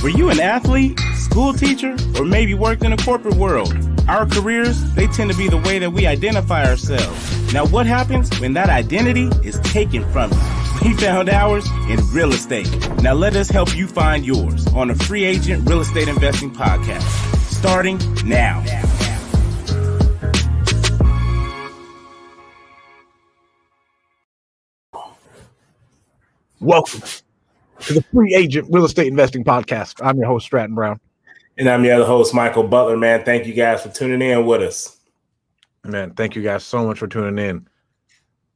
Were you an athlete, school teacher, or maybe worked in a corporate world? Our careers, they tend to be the way that we identify ourselves. Now, what happens when that identity is taken from you? We found ours in real estate. Now, let us help you find yours on the Free Agent Real Estate Investing Podcast, starting now. Welcome to the Free Agent Real Estate Investing Podcast. I'm your host, Stratton Brown. And I'm your other host, Michael Butler, man. Thank you guys for tuning in with us. Man, thank you guys so much for tuning in.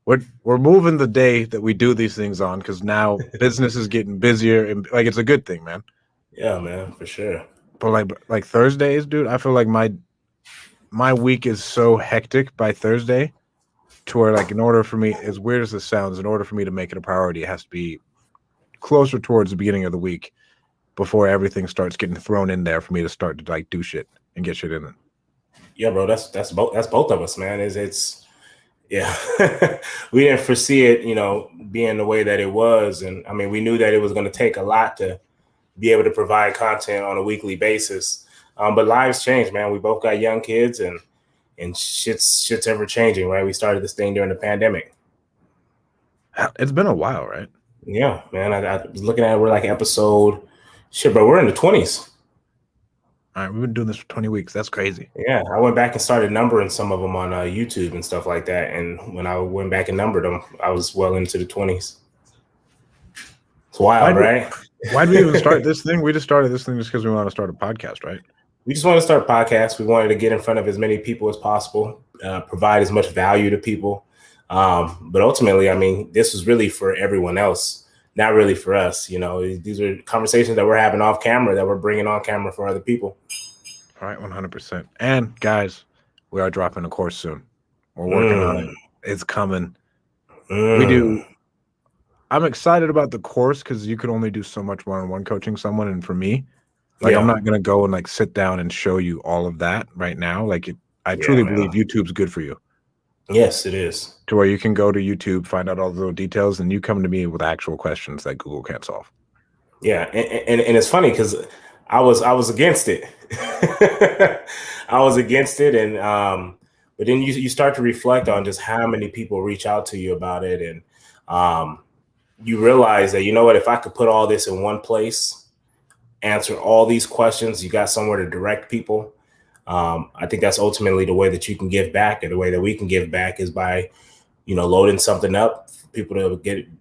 We're moving the day that we do these things on because now business is getting busier and like it's a good thing, man. Yeah, man, for sure. But like Thursdays, dude, I feel like my week is so hectic by Thursday to where, like, in order for me, as weird as this sounds, in order for me to make it a priority, it has to be closer towards the beginning of the week before everything starts getting thrown in there for me to start to like do shit and get shit in it. Yeah, bro, that's both of us, man. It's yeah. We didn't foresee it, being the way that it was. And I mean, we knew that it was going to take a lot to be able to provide content on a weekly basis. But lives change, man. We both got young kids and shit's ever changing, right? We started this thing during the pandemic. It's been a while, right? Yeah, man. I was looking at it, we're like episode bro, we're in the 20s. All right, we've been doing this for 20 weeks. That's crazy. Yeah, I went back and started numbering some of them on YouTube and stuff like that. And when I went back and numbered them, I was well into the 20s. It's wild, right? Why did we even start this thing? We just started this thing just because we want to start a podcast, right? We just want to start a podcast. We wanted to get in front of as many people as possible, provide as much value to people. But ultimately, I mean, this was really for everyone else, not really for us. These are conversations that we're having off camera that we're bringing on camera for other people. All right, 100%. And guys, we are dropping a course soon. We're working on it. It's coming. We do. I'm excited about the course because you can only do so much one-on-one coaching someone. And for me, I'm not going to go and sit down and show you all of that right now. I truly believe YouTube's good for you. Yes, it is. To where you can go to YouTube, find out all the little details, and you come to me with actual questions that Google can't solve. Yeah, and it's funny because I was against it. I was against it, and but then you start to reflect on just how many people reach out to you about it, and you realize that, if I could put all this in one place, answer all these questions, you got somewhere to direct people. I think that's ultimately the way that you can give back, and the way that we can give back is by, loading something up for people to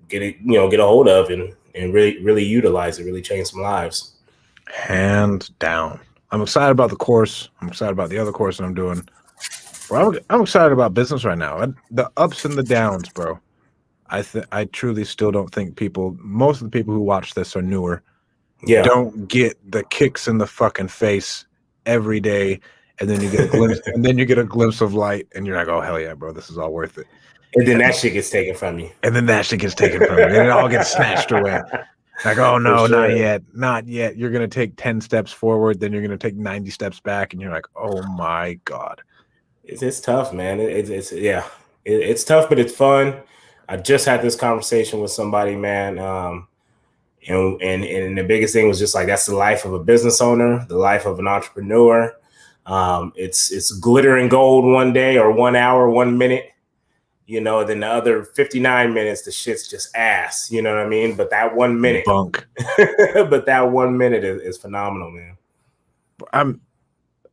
get a hold of and really utilize it, really change some lives. Hands down. I'm excited about the course. I'm excited about the other course that I'm doing. Bro, I'm excited about business right now. The ups and the downs, bro. I truly still don't think most of the people who watch this are newer. Yeah. Don't get the kicks in the fucking face every day, and then you get a glimpse, and then you get a glimpse of light, and you're like, "Oh hell yeah, bro, this is all worth it." And then that shit gets taken from you. And then it all gets snatched away. Like, oh no, sure. not yet. You're gonna take 10 steps forward, then you're gonna take 90 steps back, and you're like, "Oh my god." It's tough, man. It's tough, but it's fun. I just had this conversation with somebody, man. And the biggest thing was just that's the life of a business owner, the life of an entrepreneur. It's glitter and gold one day or 1 hour, 1 minute, then the other 59 minutes, the shit's just ass, you know what I mean? But that 1 minute, bunk. But that 1 minute is phenomenal, man.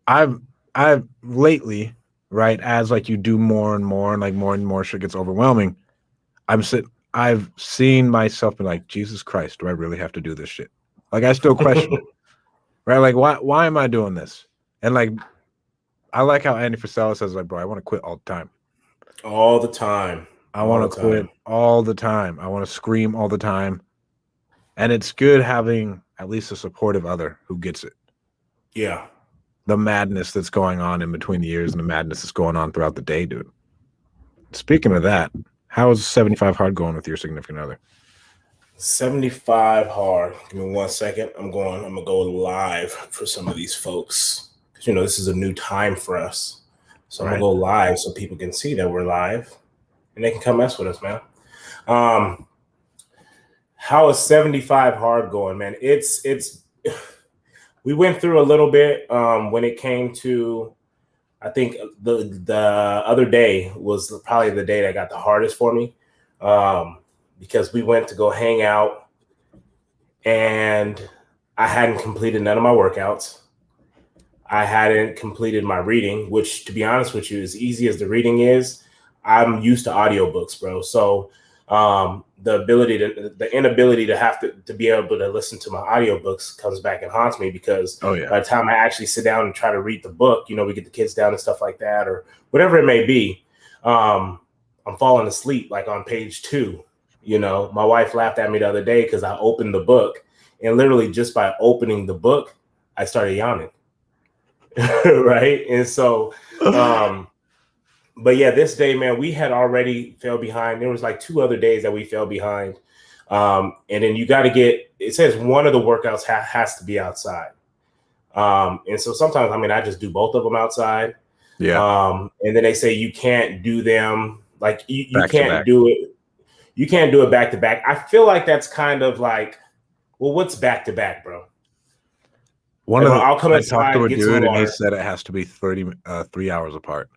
I've lately, right, as you do more and more and shit gets overwhelming, I've seen myself be like, Jesus Christ, do I really have to do this shit? I still question it, right? Why am I doing this? And I like how Andy Frisella says, bro, I want to quit all the time. All the time. I want to quit all the time. I want to scream all the time. And it's good having at least a supportive other who gets it. Yeah. The madness that's going on in between the years and the madness that's going on throughout the day, dude. Speaking of that, how is 75 hard going with your significant other? 75 hard. Give me 1 second. I'm gonna go live for some of these folks. Because this is a new time for us. So I'm gonna go live so people can see that we're live and they can come mess with us, man. How is 75 hard going, man? It's We went through a little bit when it came to, I think the other day was probably the day that got the hardest for me, because we went to go hang out and I hadn't completed none of my workouts. I hadn't completed my reading, which, to be honest with you, as easy as the reading is, I'm used to audiobooks, bro. So the inability to have to be able to listen to my audiobooks comes back and haunts me, because by the time I actually sit down and try to read the book, we get the kids down and stuff like that, or whatever it may be, I'm falling asleep like on page 2. My wife laughed at me the other day because I opened the book, and literally just by opening the book, I started yawning. Right. And so, but yeah, this day, man, we had already fell behind. There was like 2 other days that we fell behind. And then you got to it says one of the workouts has to be outside. And so sometimes, I just do both of them outside. Yeah. And then they say you can't do them like you can't do it. You can't do it back to back. I feel like that's kind of like, well, what's back to back, bro? I'll come inside. I talked to a dude and he said it has to be 3 hours apart.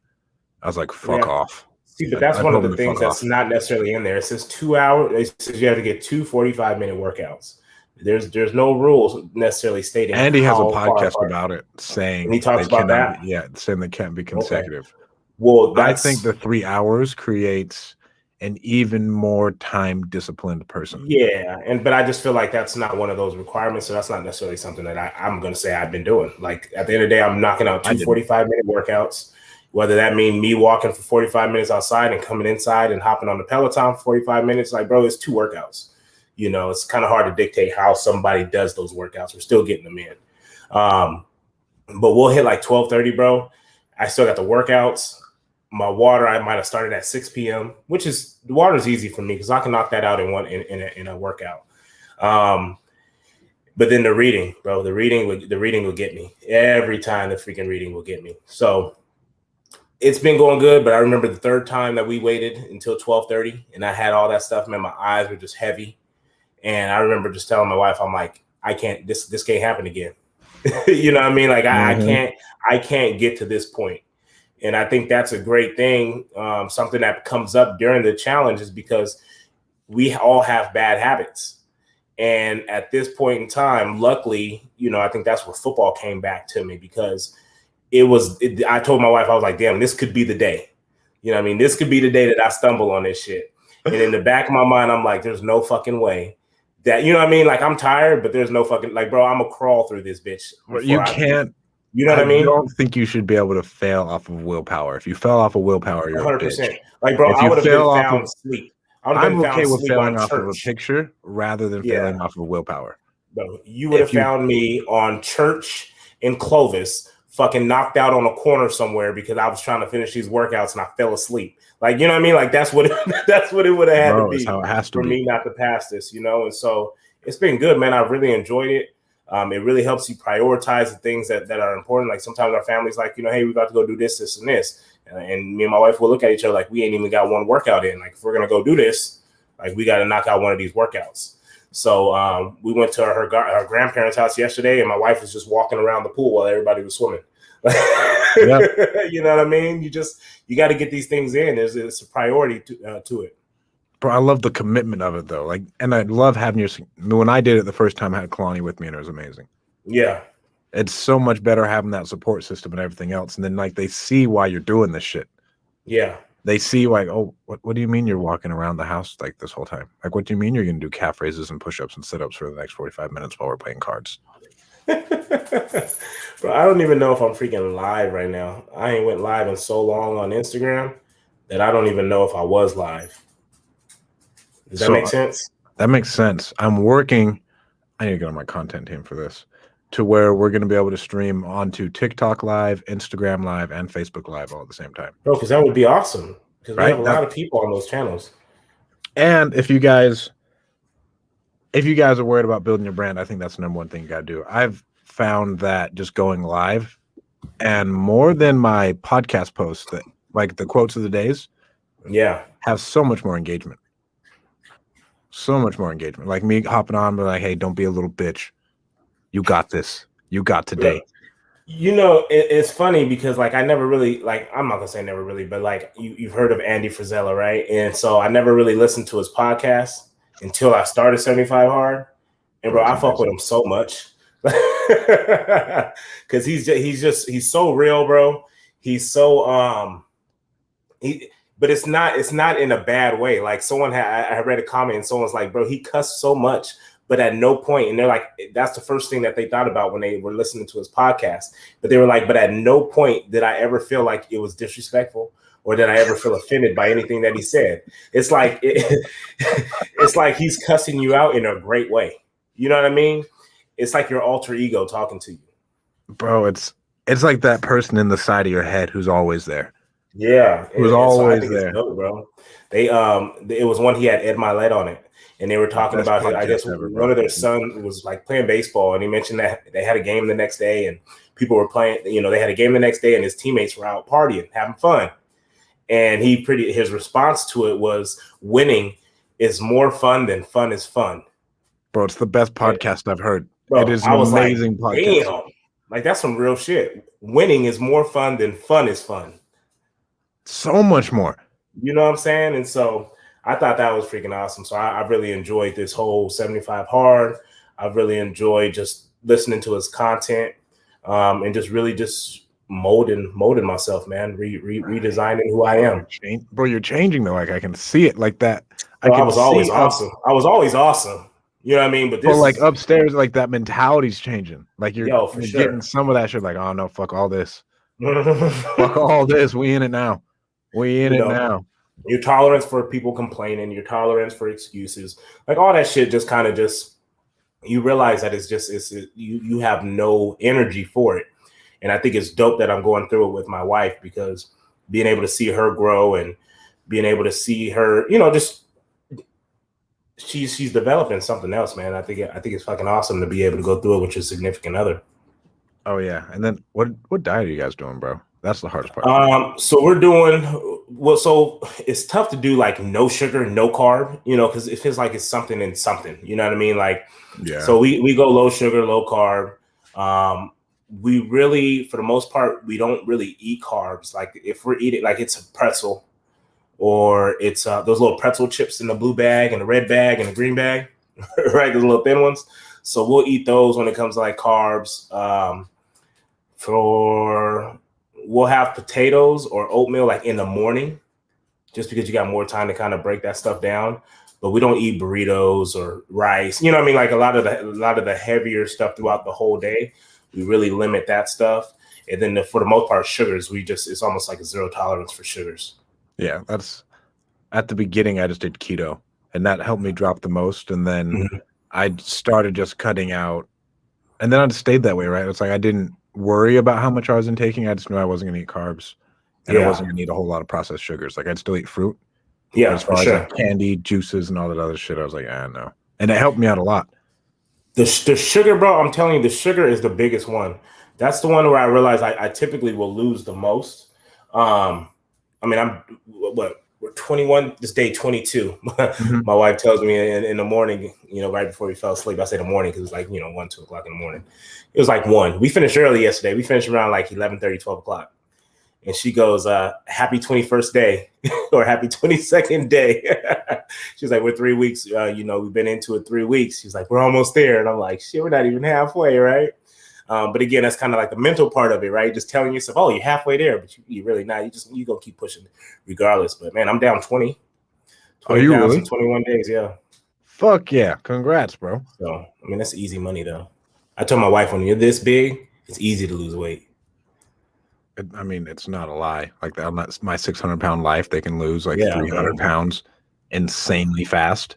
I was like, fuck off. See, but that's one of the things that's not necessarily in there. It says 2 hours. It says you have to get 2 45-minute workouts. There's no rules necessarily stating. And he has a podcast about it saying, and he talks about that. Saying they can't be consecutive. Okay. Well, I think the 3 hours creates an even more time disciplined person. Yeah. But I just feel like that's not one of those requirements. So that's not necessarily something that I'm going to say I've been doing. Like at the end of the day, I'm knocking out 2 45-minute workouts, whether that mean me walking for 45 minutes outside and coming inside and hopping on the Peloton for 45 minutes. Like, bro, it's 2 workouts. It's kind of hard to dictate how somebody does those workouts. We're still getting them in. But we'll hit like 12:30, bro. I still got the workouts. My water, I might have started at 6 p.m., which is, the water is easy for me because I can knock that out in a workout. But then the reading, bro, the reading will get me every time. The freaking reading will get me. So it's been going good. But I remember the 3rd time that we waited until 12:30 and I had all that stuff, man, my eyes were just heavy. And I remember just telling my wife, I'm like, I can't, this can't happen again. You know what I mean? Like I can't get to this point. And I think that's a great thing. Something that comes up during the challenge is because we all have bad habits. And at this point in time, luckily, I think that's where football came back to me, because I told my wife, I was like, damn, this could be the day. You know what I mean? This could be the day that I stumble on this shit. And in the back of my mind, I'm like, there's no fucking way that, you know what I mean? Like, I'm tired, but there's no fucking, like, bro, I'm going to crawl through this bitch. You can't. You know what I mean? I don't think you should be able to fail off of willpower. If you fell off of willpower, you're 100%. A bitch. Like, bro, I would have been found asleep. I'm okay with failing off of a picture rather than failing off of willpower. Bro, you would have found me on Church in Clovis, fucking knocked out on a corner somewhere because I was trying to finish these workouts and I fell asleep. Like, you know what I mean? Like, that's what it would have had to be how it has to for me not to pass this, And so it's been good, man. I've really enjoyed it. It really helps you prioritize the things that are important. Like sometimes our family's like, hey, we got to go do this, this, and this. And me and my wife will look at each other like we ain't even got one workout in. Like if we're going to go do this, like we got to knock out one of these workouts. So we went to her grandparents' house yesterday and my wife was just walking around the pool while everybody was swimming. You know what I mean? You got to get these things in. It's a priority to it. Bro, I love the commitment of it though. Like, and I love having when I did it the first time, I had Kalani with me and it was amazing. Yeah. It's so much better having that support system and everything else. And then like they see why you're doing this shit. Yeah. They see like, oh, what do you mean you're walking around the house like this whole time? Like, what do you mean you're going to do calf raises and push-ups and sit-ups for the next 45 minutes while we're playing cards? Bro, I don't even know if I'm freaking live right now. I ain't went live in so long on Instagram that I don't even know if I was live. Does that make sense? That makes sense. I'm working. I need to get on my content team for this, to where we're going to be able to stream onto TikTok Live, Instagram Live, and Facebook Live all at the same time. Bro, because that would be awesome. Because we have a lot of people on those channels. And if you guys are worried about building your brand, I think that's the number one thing you got to do. I've found that just going live, and more than my podcast posts, that like the quotes of the days, have so much more engagement. So much more engagement. Like me hopping on, but like, hey, don't be a little bitch. You got this. you got today? It's funny because like I never really like I'm not gonna say never really, but like you've heard of Andy Frisella, right? And so I never really listened to his podcast until I started 75 Hard. And bro, I fuck with him so much. Cause he's so real, bro. He's so but it's not in a bad way. Like I read a comment and someone's like, bro, he cussed so much, but at no point, and they're like, that's the first thing that they thought about when they were listening to his podcast. But they were like, but at no point did I ever feel like it was disrespectful or did I ever feel offended by anything that he said. It's like it's like he's cussing you out in a great way. You know what I mean? It's like your alter ego talking to you. Bro, it's like that person in the side of your head who's always there. Yeah, who's always there. It's dope, bro. They it was one he had Ed Milet on it, and they were talking about it. I guess one of their son was like playing baseball, and he mentioned that they had a game the next day, and people were playing. They had a game the next day, and his teammates were out partying, having fun. And his response to it was, "Winning is more fun than fun is fun." Bro, it's the best podcast I've heard. Bro, it is an amazing podcast. Damn, like that's some real shit. Winning is more fun than fun is fun. So much more. You know what I'm saying? And so I thought that was freaking awesome. So I really enjoyed this whole 75 Hard. I really enjoyed just listening to his content and just really just molding myself, man, redesigning who I am. Bro, you're changing though. Like I can see it like that. I was always awesome. I was always awesome. You know what I mean? But this like upstairs, like that mentality's changing. Like you're sure. getting some of that shit. Like, oh no, fuck all this. Fuck all this. We in it now. We in it now. Your tolerance for people complaining, your tolerance for excuses, like all that shit just kind of you realize that you have no energy for it. And I think it's dope that I'm going through it with my wife because being able to see her grow and being able to see her, just she's developing something else, man. I think it's fucking awesome to be able to go through it with your significant other. Oh yeah. And then what diet are you guys doing, bro? That's the hardest part. So we're doing so it's tough to do like no sugar, no carb, because it feels like it's something in something. You know what I mean? Like, yeah. So we go low sugar, low carb. We really, for the most part, we don't really eat carbs. Like if we're eating, like it's a pretzel, or it's those little pretzel chips in the blue bag and the red bag and the green bag, right? Those little thin ones. So we'll eat those when it comes to like carbs. We'll have potatoes or oatmeal like in the morning, just because you got more time to kind of break that stuff down. But we don't eat burritos or rice. You know what I mean? Like a lot of the heavier stuff throughout the whole day. We really limit that stuff. And then for the most part, sugars, it's almost like a zero tolerance for sugars. Yeah, that's at the beginning. I just did keto, and that helped me drop the most. And then I started just cutting out, and then I just stayed that way. Right? It's like I didn't worry about how much I was intaking. I just knew I wasn't going to eat carbs, and I wasn't going to eat a whole lot of processed sugars. Like I'd still eat fruit. Yeah, as far as like candy, juices, and all that other shit, I was like, no, and it helped me out a lot. The sugar, bro, I'm telling you, the sugar is the biggest one. That's the one where I realize I typically will lose the most. I mean, we're 21, this day 22. My wife tells me in the morning, right before we fell asleep, I say the morning because it's like, 1, 2 o'clock in the morning. It was like 1. We finished early yesterday. We finished around like 11:30, 12 o'clock. And she goes, happy 21st day or happy 22nd day. She's like, we're 3 weeks. We've been into it 3 weeks. She's like, we're almost there. And I'm like, shit, we're not even halfway, right? But again, that's kind of like the mental part of it, right? Just telling yourself, oh, you're halfway there, but you're really not. You go keep pushing regardless. But man, I'm down 20. Are you really? 21 days, yeah. Fuck yeah. Congrats, bro. So, I mean, that's easy money, though. I told my wife, when you're this big, it's easy to lose weight. I mean, it's not a lie. Like on my 600-pound life, they can lose like 300 pounds insanely fast.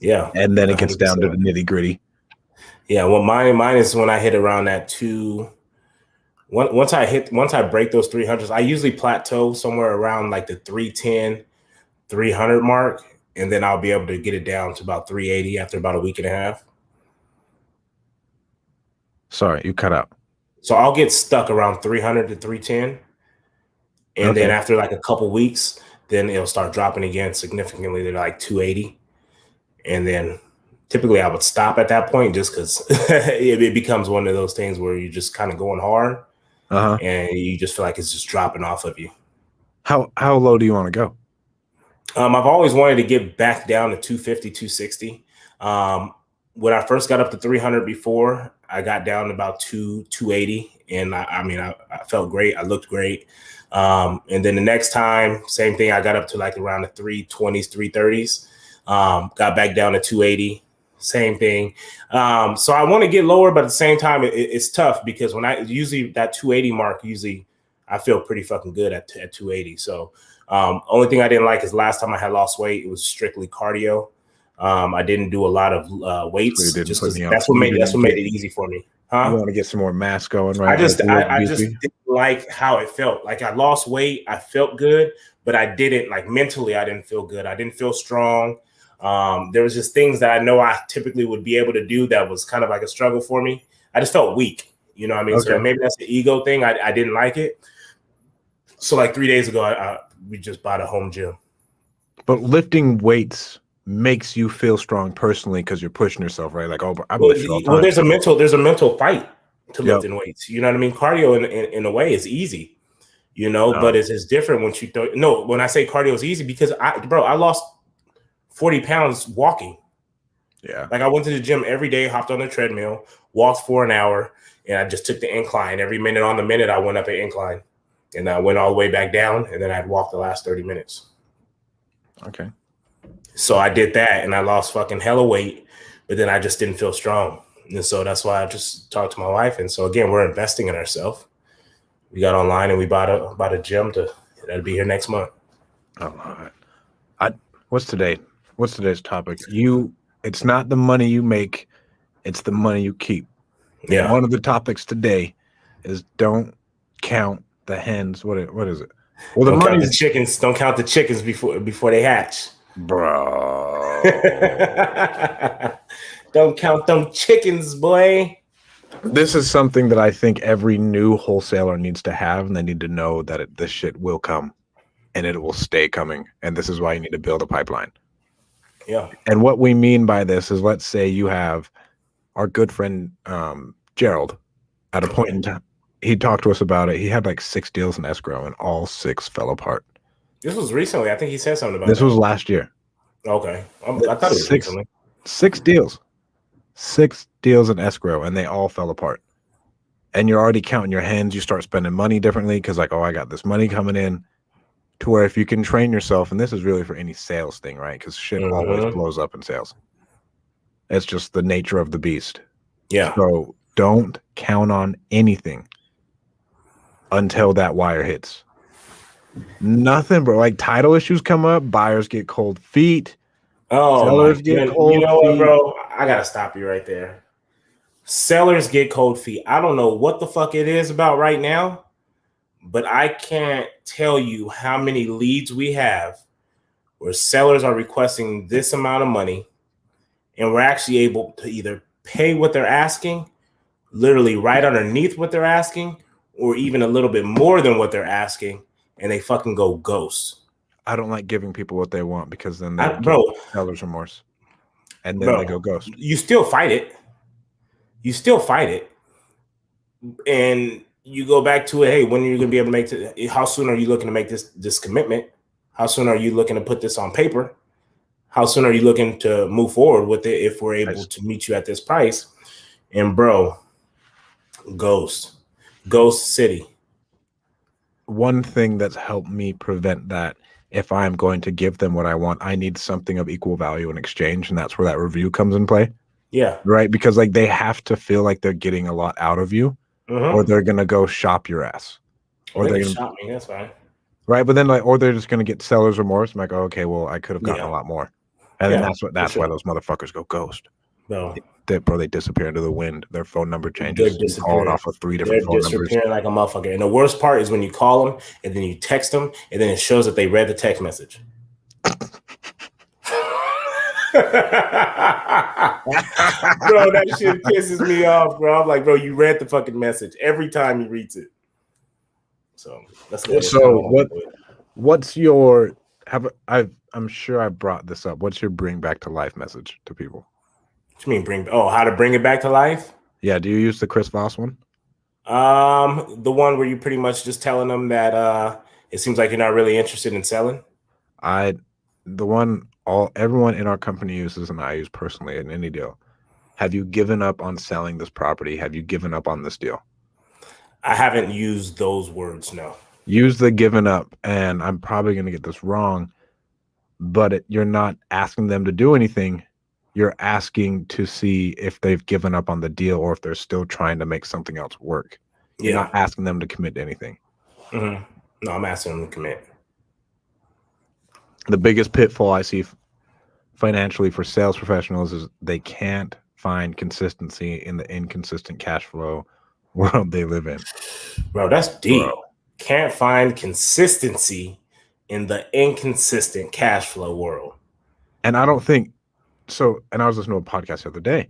Yeah. And then it gets 100%. Down to the nitty gritty. Yeah. Well, mine is when I hit around that 2. Once I break those 300s, I usually plateau somewhere around like the 310, 300 mark. And then I'll be able to get it down to about 380 after about a week and a half. Sorry, you cut out. So I'll get stuck around 300 to 310. And then after like a couple weeks, then it'll start dropping again significantly to like 280. And then typically I would stop at that point just because it becomes one of those things where you're just kind of going hard and you just feel like it's just dropping off of you. How low do you want to go? I've always wanted to get back down to 250, 260. When I first got up to 300 before, I got down to about 280. And I felt great. I looked great. And then the next time, same thing. I got up to like around the 320s, 330s. Got back down to 280. Same thing. So I want to get lower, but at the same time, it's tough because when I usually that 280 mark, usually I feel pretty fucking good at 280. So only thing I didn't like is last time I had lost weight, it was strictly cardio. I didn't do a lot of weights just because that's what made it easy for me. Huh? You want to get some more mass going, right? I just didn't like how it felt. Like I lost weight, I felt good, but I didn't like mentally. I didn't feel good. I didn't feel strong. There was just things that I know I typically would be able to do that was kind of like a struggle for me. I just felt weak. You know what I mean? Okay. So maybe that's the ego thing. I didn't like it. So like 3 days ago, we just bought a home gym. But lifting weights makes you feel strong personally because you're pushing yourself, right? Like, there's a mental fight to lifting weights. You know what I mean? Cardio in a way is easy, you know, but it's different when you throw. No, when I say cardio is easy because I lost 40 pounds walking. Yeah. Like I went to the gym every day, hopped on the treadmill, walked for an hour, and I just took the incline. Every minute on the minute, I went up an incline. And I went all the way back down, and then I'd walk the last 30 minutes. Okay. So I did that, and I lost fucking hella weight, but then I just didn't feel strong. And so that's why I just talked to my wife. And so, again, we're investing in ourselves. We got online, and we bought a gym that'll be here next month. Oh, what's today? What's today's topic? It's not the money you make, it's the money you keep. Yeah. One of the topics today is don't count the hens. What is it? Well, don't count the chickens. Don't count the chickens before they hatch, bro. Don't count them chickens, boy. This is something that I think every new wholesaler needs to have, and they need to know that this shit will come, and it will stay coming. And this is why you need to build a pipeline. Yeah. And what we mean by this is, let's say you have our good friend Gerald. At a point in time, he talked to us about it. He had like 6 deals in escrow, and all 6 fell apart. This was recently. I think he said something about this. This was last year. Okay. I thought it was recently. 6 deals. 6 deals in escrow, and they all fell apart. And you're already counting your hens. You start spending money differently because, like, oh, I got this money coming in. To where if you can train yourself, and this is really for any sales thing, right? Because shit always blows up in sales. It's just the nature of the beast. Yeah. So don't count on anything until that wire hits. Nothing, bro. Like title issues come up, buyers get cold feet. Oh, sellers get cold feet. You know what, bro? I gotta stop you right there. Sellers get cold feet. I don't know what the fuck it is about right now, but I can't tell you how many leads we have where sellers are requesting this amount of money, and we're actually able to either pay what they're asking, literally right underneath what they're asking, or even a little bit more than what they're asking, and they fucking go ghost. I don't like giving people what they want because then they seller's remorse, and then they go ghost. You still fight it. And you go back to it. Hey, when are you going to be able to make it? How soon are you looking to make this commitment? How soon are you looking to put this on paper? How soon are you looking to move forward with it if we're able to meet you at this price? And bro, ghost city. One thing that's helped me prevent that, if I'm going to give them what I want, I need something of equal value in exchange, and that's where that review comes in play. Yeah. Right? Because like they have to feel like they're getting a lot out of you, or they're gonna go shop your ass. Or they're gonna shop me, that's fine. Right. But then or they're just gonna get seller's remorse. I'm like, oh, okay, well, I could have gotten a lot more. And then that's why those motherfuckers go ghost. No. They disappear into the wind. Their phone number changes. They're calling off of 3 different phone numbers. They're disappearing like a motherfucker. And the worst part is when you call them and then you text them and then it shows that they read the text message. Bro, that shit pisses me off, bro. I'm like, bro, you read the fucking message every time he reads it. So that's good. So what's your I'm sure I brought this up. What's your bring back to life message to people? What you mean bring? Oh, how to bring it back to life? Yeah. Do you use the Chris Voss one? The one where you pretty much just telling them that it seems like you're not really interested in selling. The one everyone in our company uses and I use personally in any deal. Have you given up on selling this property? Have you given up on this deal? I haven't used those words, no. Use the given up, and I'm probably going to get this wrong, but you're not asking them to do anything. You're asking to see if they've given up on the deal or if they're still trying to make something else work. You're not asking them to commit to anything. Mm-hmm. No, I'm asking them to commit. The biggest pitfall I see financially for sales professionals is they can't find consistency in the inconsistent cash flow world they live in. Bro, that's deep. Bro. Can't find consistency in the inconsistent cash flow world. And I don't think so. And I was listening to a podcast the other day,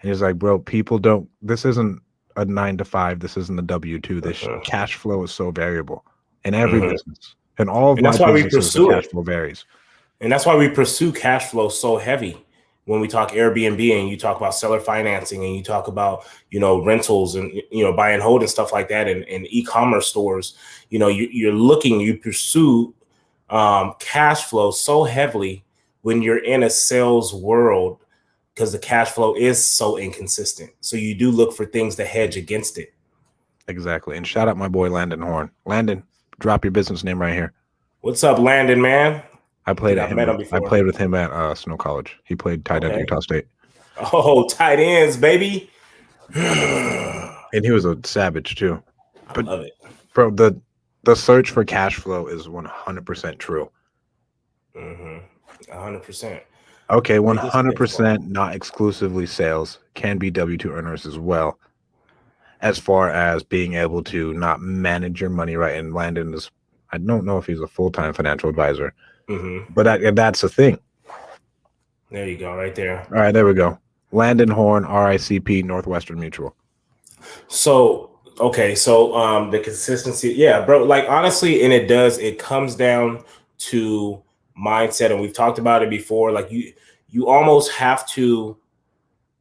and he's like, bro, people don't, this isn't a 9 to 5. This isn't a W-2. This cash flow is so variable in every business. And all of my businesses, the cash flow varies. And that's why we pursue cash flow so heavy. When we talk Airbnb and you talk about seller financing and you talk about, rentals and, buy and hold and stuff like that and e-commerce stores, you pursue cash flow so heavily when you're in a sales world because the cash flow is so inconsistent. So you do look for things to hedge against it. Exactly. And shout out my boy, Landon Horn. Landon, drop your business name right here. What's up, Landon, man? I played with him at Snow College. He played tight end at Utah State. Oh, tight ends, baby. And he was a savage too. But I love it. Bro, the search for cash flow is 100% true. 100%. Okay, 100% not exclusively sales, can be W-2 earners as well, as far as being able to not manage your money right. And Landon is, I don't know if he's a full-time financial advisor. But that's the thing. There you go, right there. All right, there we go. Landon Horn, RICP, Northwestern Mutual. So the consistency, yeah, bro. Like honestly, and it comes down to mindset, and we've talked about it before. Like you almost have to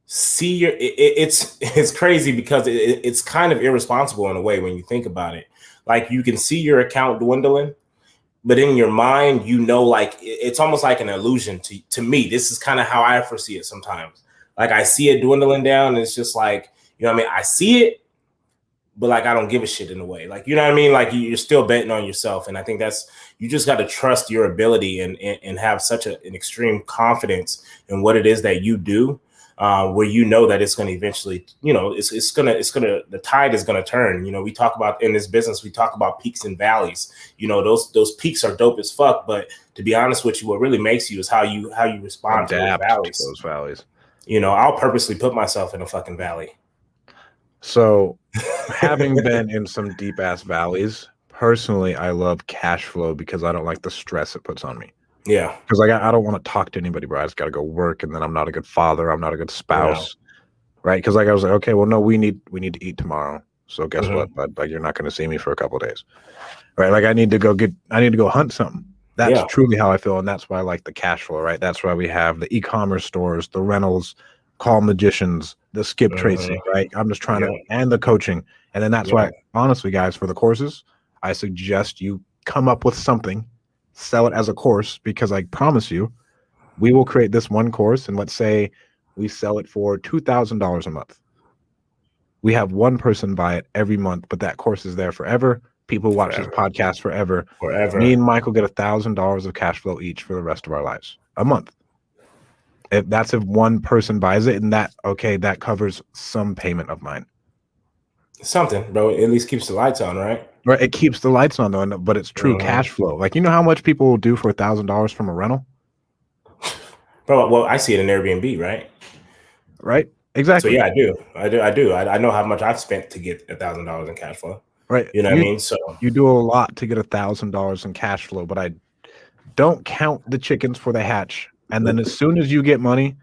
see it's crazy because it's kind of irresponsible in a way when you think about it. Like you can see your account dwindling. But in your mind, like it's almost like an illusion to me. This is kind of how I foresee it sometimes. Like I see it dwindling down. And it's just like, I see it, but like I don't give a shit in a way. Like, like you're still betting on yourself. And I think you just got to trust your ability and have such an extreme confidence in what it is that you do. Where that it's going to eventually, the tide is going to turn. We talk about in this business, we talk about peaks and valleys. Those peaks are dope as fuck. But to be honest with you, what really makes you is how you respond to those valleys. I'll purposely put myself in a fucking valley. So having been in some deep ass valleys, personally, I love cash flow because I don't like the stress it puts on me. Yeah. Because like I don't want to talk to anybody, bro. I just got to go work, and then I'm not a good father. I'm not a good spouse, right? Because like I was like, okay, well, no, we need to eat tomorrow. So guess what? But like you're not going to see me for a couple of days, right? Like I need to go hunt something. That's truly how I feel, and that's why I like the cash flow, right? That's why we have the e-commerce stores, the rentals, call magicians, the skip tracing, right? I'm just trying to, and the coaching, and then that's why, honestly, guys, for the courses, I suggest you come up with something. Sell it as a course, because I promise you, we will create this one course, and let's say we sell it for $2,000 a month. We have one person buy it every month, but that course is there forever. People watch this podcast forever. Me and Michael get $1,000 of cash flow each for the rest of our lives a month. If one person buys it, and that covers some payment of mine. Something, bro. It at least keeps the lights on, right? Right, it keeps the lights on though, but it's true cash flow. Like, how much people will do for $1,000 from a rental? Bro, well, I see it in Airbnb, right? Right, exactly. So yeah, I do. I know how much I've spent to get $1,000 in cash flow. Right, you know what I mean. So you do a lot to get $1,000 in cash flow, but I don't count the chickens for the hatch. And then as soon as you get money,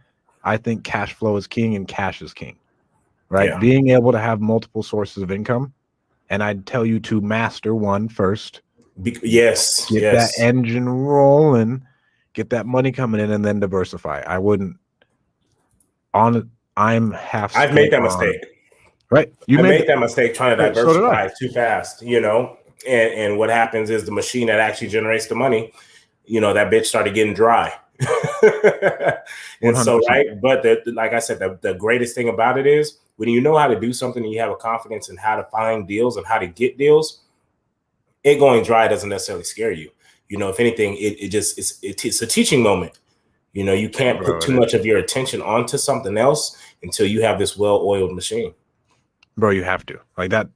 I think cash flow is king and cash is king. Right, being able to have multiple sources of income. And I'd tell you to master one first. Get that engine rolling, get that money coming in, and then diversify. I wouldn't I'm half. I've made that on, mistake. Right. I made that mistake trying to diversify too fast, and what happens is the machine that actually generates the money, that bitch started getting dry. And 100%. so, right. But like I said, the greatest thing about it is when you know how to do something and you have a confidence in how to find deals and how to get deals, it going dry doesn't necessarily scare you. If anything, it's a teaching moment. You can't put too much of your attention onto something else until you have this well-oiled machine. Bro, you have to like that.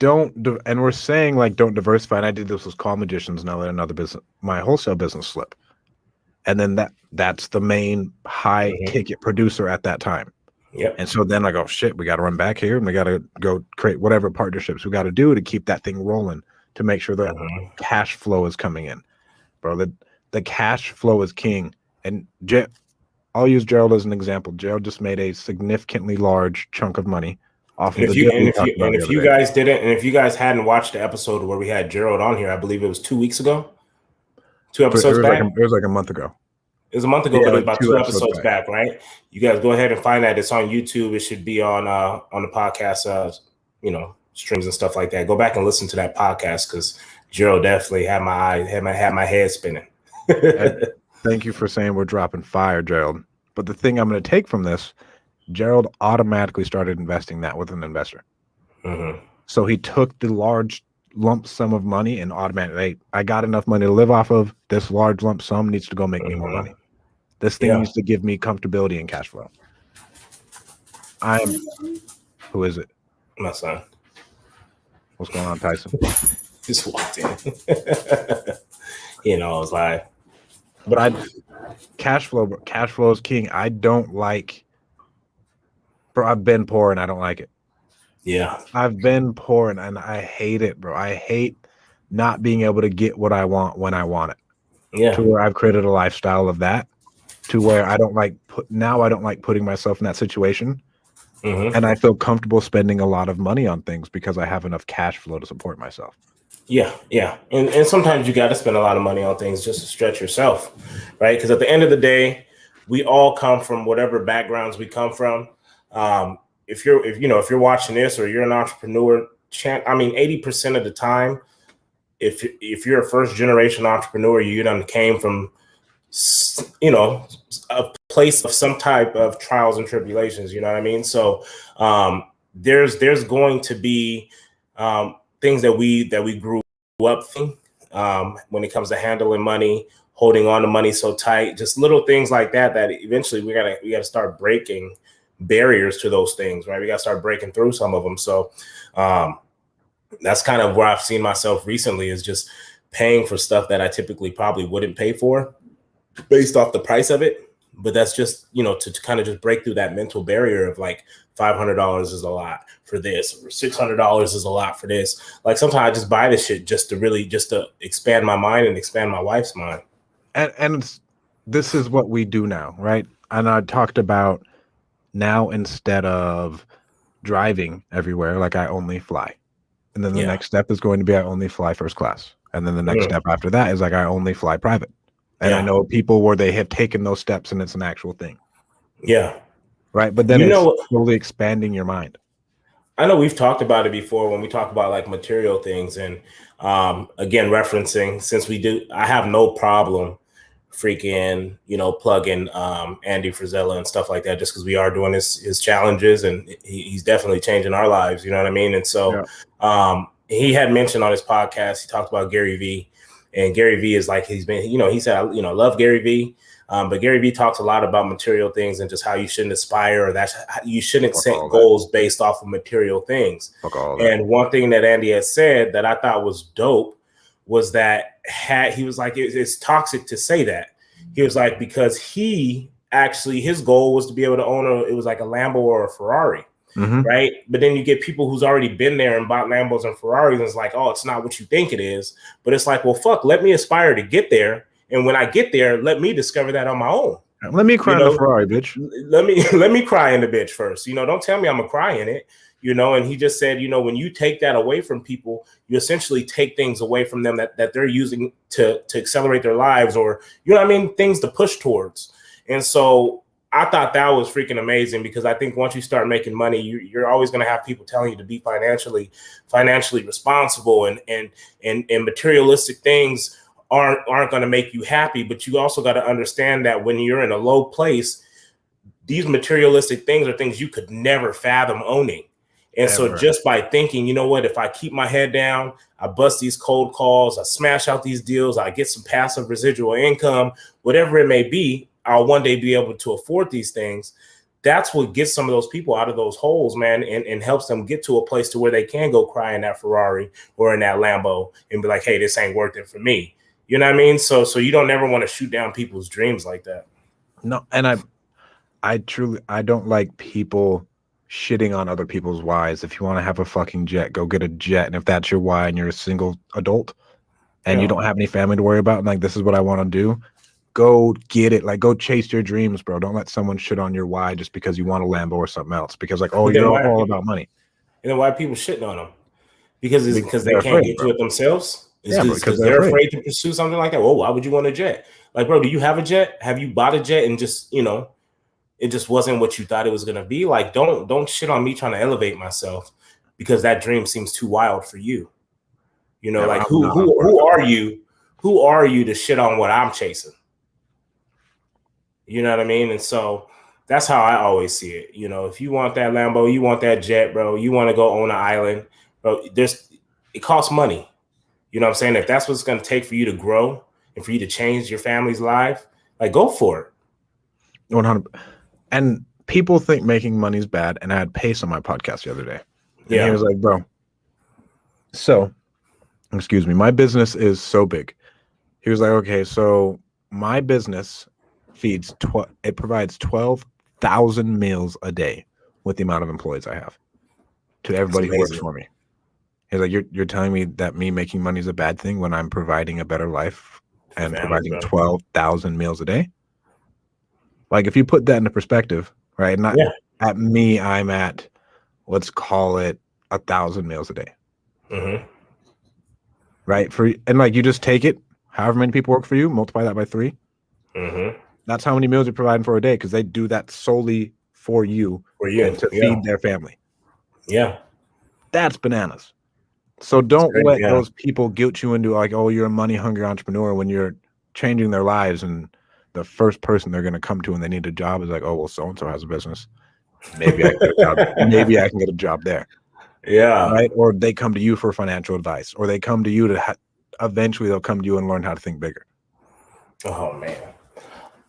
And we're saying like don't diversify. And I did this with Call Magicians. Now let another business, my wholesale business, slip. And then that's the main high ticket producer at that time. Yep. And so then I go, shit, we got to run back here and we got to go create whatever partnerships we got to do to keep that thing rolling, to make sure that cash flow is coming in, bro. The cash flow is king. And I'll use Gerald as an example. Gerald just made a significantly large chunk of money off of the deal. If you guys didn't, and if you guys hadn't watched the episode where we had Gerald on here, I believe it was 2 weeks ago. 2 episodes back. It was like a month ago. It was a month ago, but it was about 2 episodes back, right? You guys go ahead and find that. It's on YouTube. It should be on the podcast, streams and stuff like that. Go back and listen to that podcast because Gerald definitely had my head spinning. Thank you for saying we're dropping fire, Gerald. But the thing I'm going to take from this, Gerald automatically started investing that with an investor. So he took the large lump sum of money and automatically, I got enough money to live off of. This large lump sum needs to go make me more money. This thing needs to give me comfortability and cash flow. Who is it? My son. What's going on, Tyson? Just walked in. I was like, but cash flow is king. I don't like, bro, I've been poor and I don't like it. Yeah. I've been poor and I hate it, bro. I hate not being able to get what I want when I want it. Yeah. To where I've created a lifestyle of that, to where I don't like putting myself in that situation. And I feel comfortable spending a lot of money on things because I have enough cash flow to support myself. Yeah. And sometimes you got to spend a lot of money on things just to stretch yourself, right? Because at the end of the day, we all come from whatever backgrounds we come from. If you're watching this or you're an entrepreneur, 80% of the time, if you're a first generation entrepreneur, you done came from, a place of some type of trials and tribulations. You know what I mean? So there's going to be things that we grew up in, when it comes to handling money, holding on to money so tight, just little things like that eventually we gotta start breaking barriers to those things, right? We gotta start breaking through some of them. So that's kind of where I've seen myself recently, is just paying for stuff that I typically probably wouldn't pay for based off the price of it. But that's just, to kind of just break through that mental barrier of like $500 is a lot for this, or $600 is a lot for this. Like sometimes I just buy this shit just to expand my mind and expand my wife's mind. And this is what we do now, right? And I talked about now, instead of driving everywhere, like I only fly. And then the next step is going to be I only fly first class. And then the next step after that is like I only fly private. And I know people where they have taken those steps and it's an actual thing. Yeah. Right. But then it's slowly expanding your mind. I know we've talked about it before when we talk about like material things. And again, referencing, since I have no problem freaking, plug in Andy Frizella and stuff like that, just because we are doing his challenges and he's definitely changing our lives. You know what I mean? And so he had mentioned on his podcast, he talked about Gary Vee. And Gary Vee is like, he's been, he said, I love Gary Vee. But Gary Vee talks a lot about material things and just how you shouldn't aspire, or that you shouldn't set goals based off of material things. And one thing that Andy has said that I thought was dope was that he was like, it's toxic to say that. He was like, because his goal was to be able to own it was like a Lambo or a Ferrari. Right. But then you get people who's already been there and bought Lambos and Ferraris, and it's like, oh, it's not what you think it is. But it's like, well, fuck, let me aspire to get there. And when I get there, let me discover that on my own. Let me cry in the Ferrari, bitch. Let me cry in the bitch first. Don't tell me I'm gonna cry in it. And he just said, when you take that away from people, you essentially take things away from them that they're using to accelerate their lives, or things to push towards. And so I thought that was freaking amazing, because I think once you start making money, you're always going to have people telling you to be financially responsible, and materialistic things aren't going to make you happy. But you also got to understand that when you're in a low place, these materialistic things are things you could never fathom owning. And so just by thinking, you know what, if I keep my head down, I bust these cold calls, I smash out these deals, I get some passive residual income, whatever it may be, I'll one day be able to afford these things. That's what gets some of those people out of those holes, man, and helps them get to a place to where they can go cry in that Ferrari or in that Lambo and be like, hey, this ain't worth it for me. You know what I mean? So you don't ever want to shoot down people's dreams like that. No, and I don't like people shitting on other people's whys. If you want to have a fucking jet, go get a jet. And if that's your why and you're a single adult and you don't have any family to worry about, and like, this is what I want to do, go get it. Like, go chase your dreams, bro. Don't let someone shit on your why just because you want a Lambo or something else. Because like, oh, you're all about money. And then why are people shitting on them? Because they can't get to it themselves. Because they're afraid to pursue something like that. Well, why would you want a jet? Like, bro, do you have a jet? Have you bought a jet and just, it just wasn't what you thought it was going to be? Like, don't shit on me trying to elevate myself because that dream seems too wild for you. Like, who are you? Who are you to shit on what I'm chasing? You know what I mean? And so that's how I always see it. If you want that Lambo, you want that jet, bro, you want to go own an island, bro, it costs money. You know what I'm saying? If that's what it's going to take for you to grow and for you to change your family's life, like, go for it. 100. And people think making money is bad. And I had Pace on my podcast the other day. And he was like, bro, excuse me, my business is so big. He was like, okay, so my business it provides 12,000 meals a day with the amount of employees I have to everybody who works for me. He's like, you're telling me that me making money is a bad thing when I'm providing a better life and providing 12,000 meals a day? Like, if you put that into perspective, right? Not at me, I'm at, let's call it 1,000 meals a day. Mm-hmm. Right? And like, you just take it, however many people work for you, multiply that by 3. Mm-hmm. That's how many meals you're providing for a day, because they do that solely for you and to feed their family. Yeah. That's bananas. So don't let those people guilt you into like, oh, you're a money hungry entrepreneur, when you're changing their lives and the first person they're going to come to when they need a job is like, oh, well, so-and-so has a business. Maybe I can get a job. Maybe I can get a job there. Yeah. Right. Or they come to you for financial advice, or they come to you to eventually they'll come to you and learn how to think bigger. Oh, man.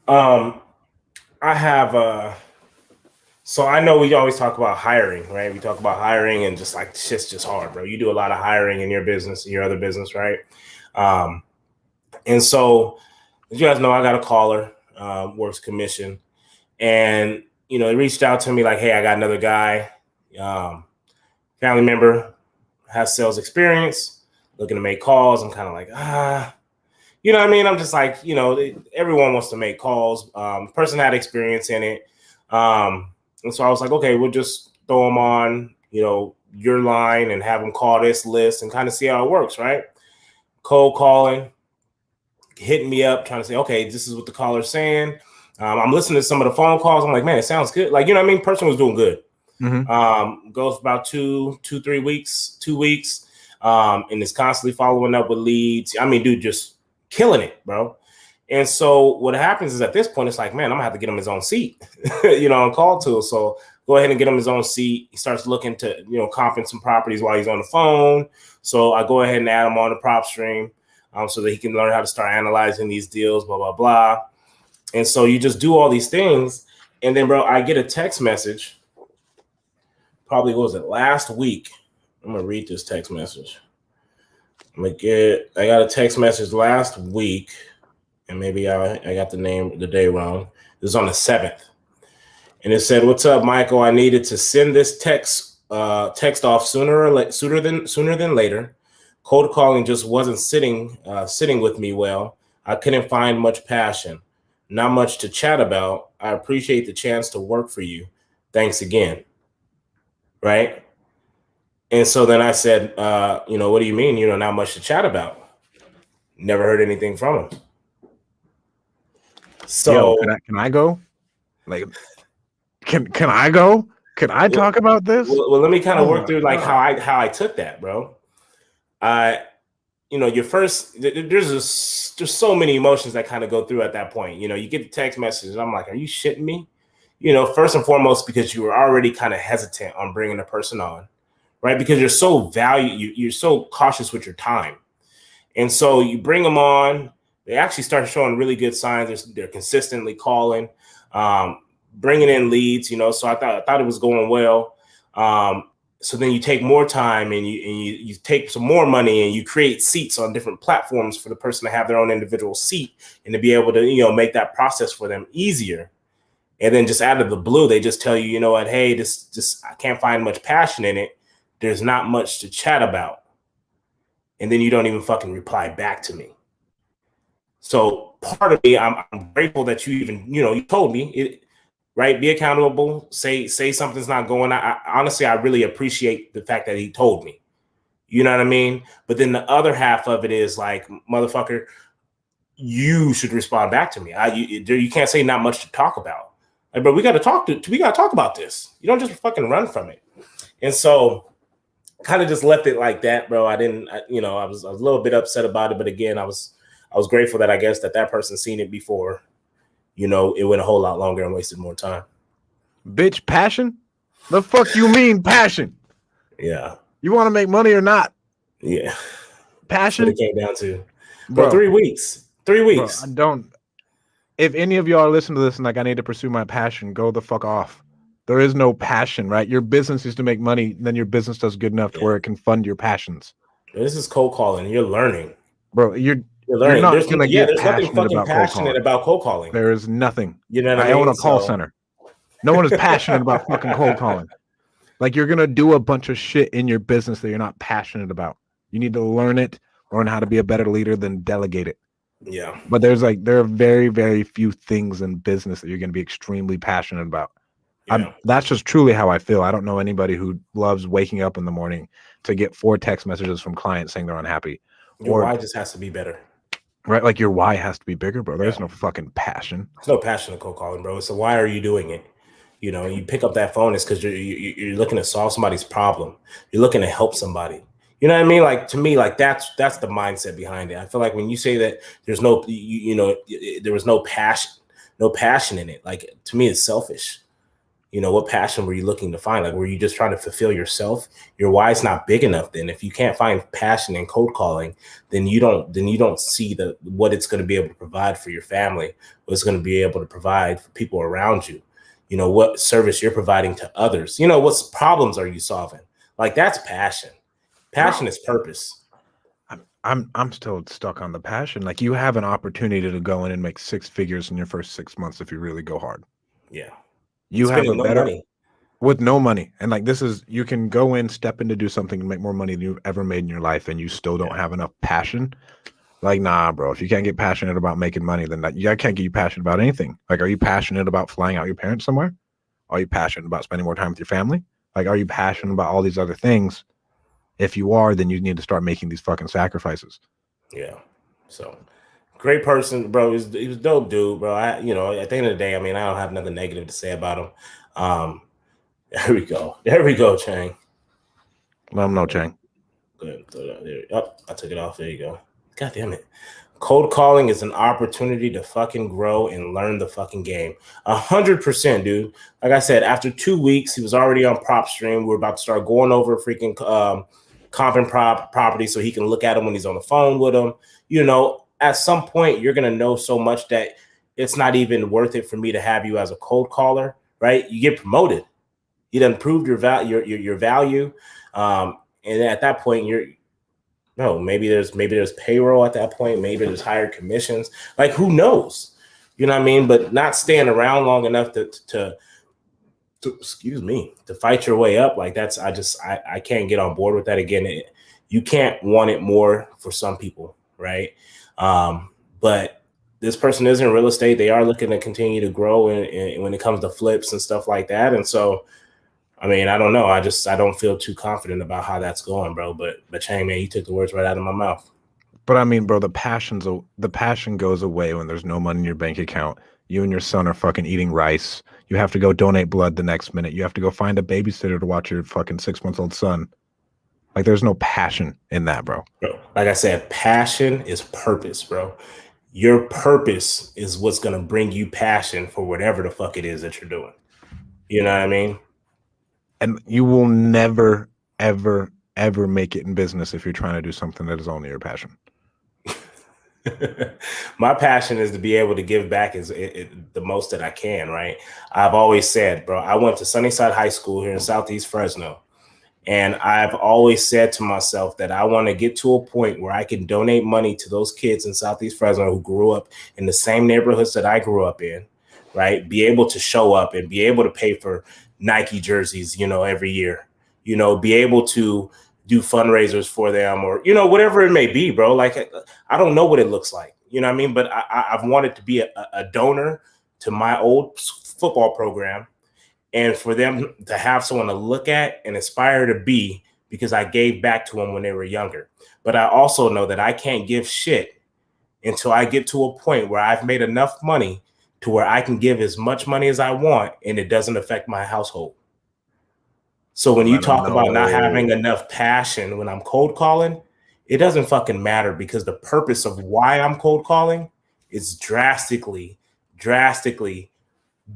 I have so I know we always talk about hiring, right? We talk about hiring and just like shit's just hard, bro. You do a lot of hiring in your business, in your other business, right? And so as you guys know, I got a caller, works commission, and he reached out to me like, hey, I got another guy, family member, has sales experience, looking to make calls. I'm kind of like, you know what I mean? I'm just like, everyone wants to make calls. Person had experience in it. And so I was like, okay, we'll just throw them on, your line and have them call this list and kind of see how it works, right? Cold calling, hitting me up, trying to say, okay, this is what the caller's saying. I'm listening to some of the phone calls. I'm like, man, it sounds good. Like, you know what I mean? Person was doing good. Mm-hmm. Goes about 2 weeks, and is constantly following up with leads. I mean, dude, just killing it, bro. And so what happens is at this point, it's like, man, I'm gonna have to get him his own seat, on call tool. So go ahead and get him his own seat. He starts looking to, comping some properties while he's on the phone. So I go ahead and add him on the prop stream, so that he can learn how to start analyzing these deals, blah, blah, blah. And so you just do all these things. And then, bro, I get a text message. Probably, what was it, last week? I'm gonna read this text message. I got a text message last week, and maybe I got the day wrong. It was on the 7th. And it said, "What's up, Michael? I needed to send this text off sooner than later. Cold calling just wasn't sitting with me well. I couldn't find much passion. Not much to chat about. I appreciate the chance to work for you. Thanks again." Right? And so then I said, what do you mean? Not much to chat about. Never heard anything from him. So can I go? Like, can I go? Can I talk about this? Well, let me kind of work through like how I took that, bro. Your first there's so many emotions that kind of go through at that point. You get the text message, and I'm like, are you shitting me? First and foremost, because you were already kind of hesitant on bringing a person on, right? Because you're so cautious with your time. And so you bring them on, they actually start showing really good signs. They're consistently calling, bringing in leads, so I thought it was going well. So then you take more time and you take some more money and you create seats on different platforms for the person to have their own individual seat and to be able to, make that process for them easier. And then just out of the blue, they just tell you, you know what, hey, this I can't find much passion in it. There's not much to chat about. And then you don't even fucking reply back to me. So part of me, I'm grateful that you even, you told me it, right? Be accountable, say something's not going. I honestly, I really appreciate the fact that he told me, you know what I mean? But then the other half of it is like, motherfucker, you should respond back to me. You can't say not much to talk about. Like, but we got to talk about this. You don't just fucking run from it. And so kind of just left it like that, bro. I was a little bit upset about it, but again, I was grateful that I guess that person seen it before, it went a whole lot longer and wasted more time. Bitch, passion? The fuck you mean passion? Yeah. You want to make money or not? Yeah. Passion? That's what it came down to. Bro, 3 weeks. 3 weeks. Bro, if any of y'all listen to this and like, I need to pursue my passion, go the fuck off. There is no passion, right? Your business is to make money. Then your business does good enough to where it can fund your passions. This is cold calling. You're learning. Bro, you're learning. You're not going to get nothing fucking passionate about cold calling. There is nothing. You know what I mean? I own a call center. No one is passionate about fucking cold calling. Like, you're going to do a bunch of shit in your business that you're not passionate about. You need to learn it, learn how to be a better leader, then delegate it. Yeah. But there are very, very few things in business that you're going to be extremely passionate about. Yeah. That's just truly how I feel. I don't know anybody who loves waking up in the morning to get 4 text messages from clients saying they're unhappy. Your why just has to be better. Right? Like, your why has to be bigger, bro. There's no fucking passion. There's no passion in cold calling, bro. So why are you doing it? You pick up that phone, it's because you're looking to solve somebody's problem. You're looking to help somebody. You know what I mean? Like, to me, like that's the mindset behind it. I feel like when you say that there's no, there was no passion in it. Like, to me, it's selfish. What passion were you looking to find? Like, were you just trying to fulfill yourself? Your why is not big enough. Then, if you can't find passion in cold calling, then you don't see what it's going to be able to provide for your family, what it's going to be able to provide for people around you. What service you're providing to others. What problems are you solving? Like, that's passion. Passion is purpose. I'm still stuck on the passion. Like, you have an opportunity to go in and make 6 figures in your first 6 months if you really go hard. Yeah. You have a better money. With no money. And like, you can go in, step in to do something and make more money than you've ever made in your life, and you still don't have enough passion. Like, nah, bro, if you can't get passionate about making money, then I can't get you passionate about anything. Like, are you passionate about flying out your parents somewhere? Are you passionate about spending more time with your family? Like, are you passionate about all these other things? If you are, then you need to start making these fucking sacrifices. Yeah. So great person, bro. He was dope, dude, bro. At the end of the day, I mean, I don't have nothing negative to say about him. There we go, Chang. Let him know, Chang. Good. Oh, I took it off. There you go. God damn it. Cold calling is an opportunity to fucking grow and learn the fucking game. 100%, dude. Like I said, after 2 weeks, he was already on PropStream. We're about to start going over freaking comp and property so he can look at them when he's on the phone with them. At some point, you're going to know so much that it's not even worth it for me to have you as a cold caller, right? You get promoted. You done proved your value. And at that point, maybe there's payroll at that point. Maybe there's higher commissions. Like, who knows? You know what I mean? But not staying around long enough to fight your way up. Like, I can't get on board with that again. You can't want it more for some people, right? But this person is in real estate. They are looking to continue to grow when it comes to flips and stuff like that. And so, I mean, I don't know. I don't feel too confident about how that's going, bro. But Chang, man, you took the words right out of my mouth. But I mean, bro, the passion goes away when there's no money in your bank account. You and your son are fucking eating rice. You have to go donate blood the next minute. You have to go find a babysitter to watch your fucking 6-month-old son. Like, there's no passion in that, bro. Bro, like I said, passion is purpose, bro. Your purpose is what's going to bring you passion for whatever the fuck it is that you're doing. You know what I mean? And you will never, ever, ever make it in business if you're trying to do something that is only your passion. My passion is to be able to give back the most that I can, right? I've always said, bro, I went to Sunnyside High School here in Southeast Fresno. And I've always said to myself that I want to get to a point where I can donate money to those kids in Southeast Fresno who grew up in the same neighborhoods that I grew up in, right? Be able to show up and be able to pay for Nike jerseys, every year, be able to do fundraisers for them or, whatever it may be, bro. Like, I don't know what it looks like, you know what I mean? But I've wanted to be a donor to my old football program. And for them to have someone to look at and aspire to be, because I gave back to them when they were younger. But I also know that I can't give shit until I get to a point where I've made enough money to where I can give as much money as I want and it doesn't affect my household. So when you talk about not having enough passion when I'm cold calling, it doesn't fucking matter, because the purpose of why I'm cold calling is drastically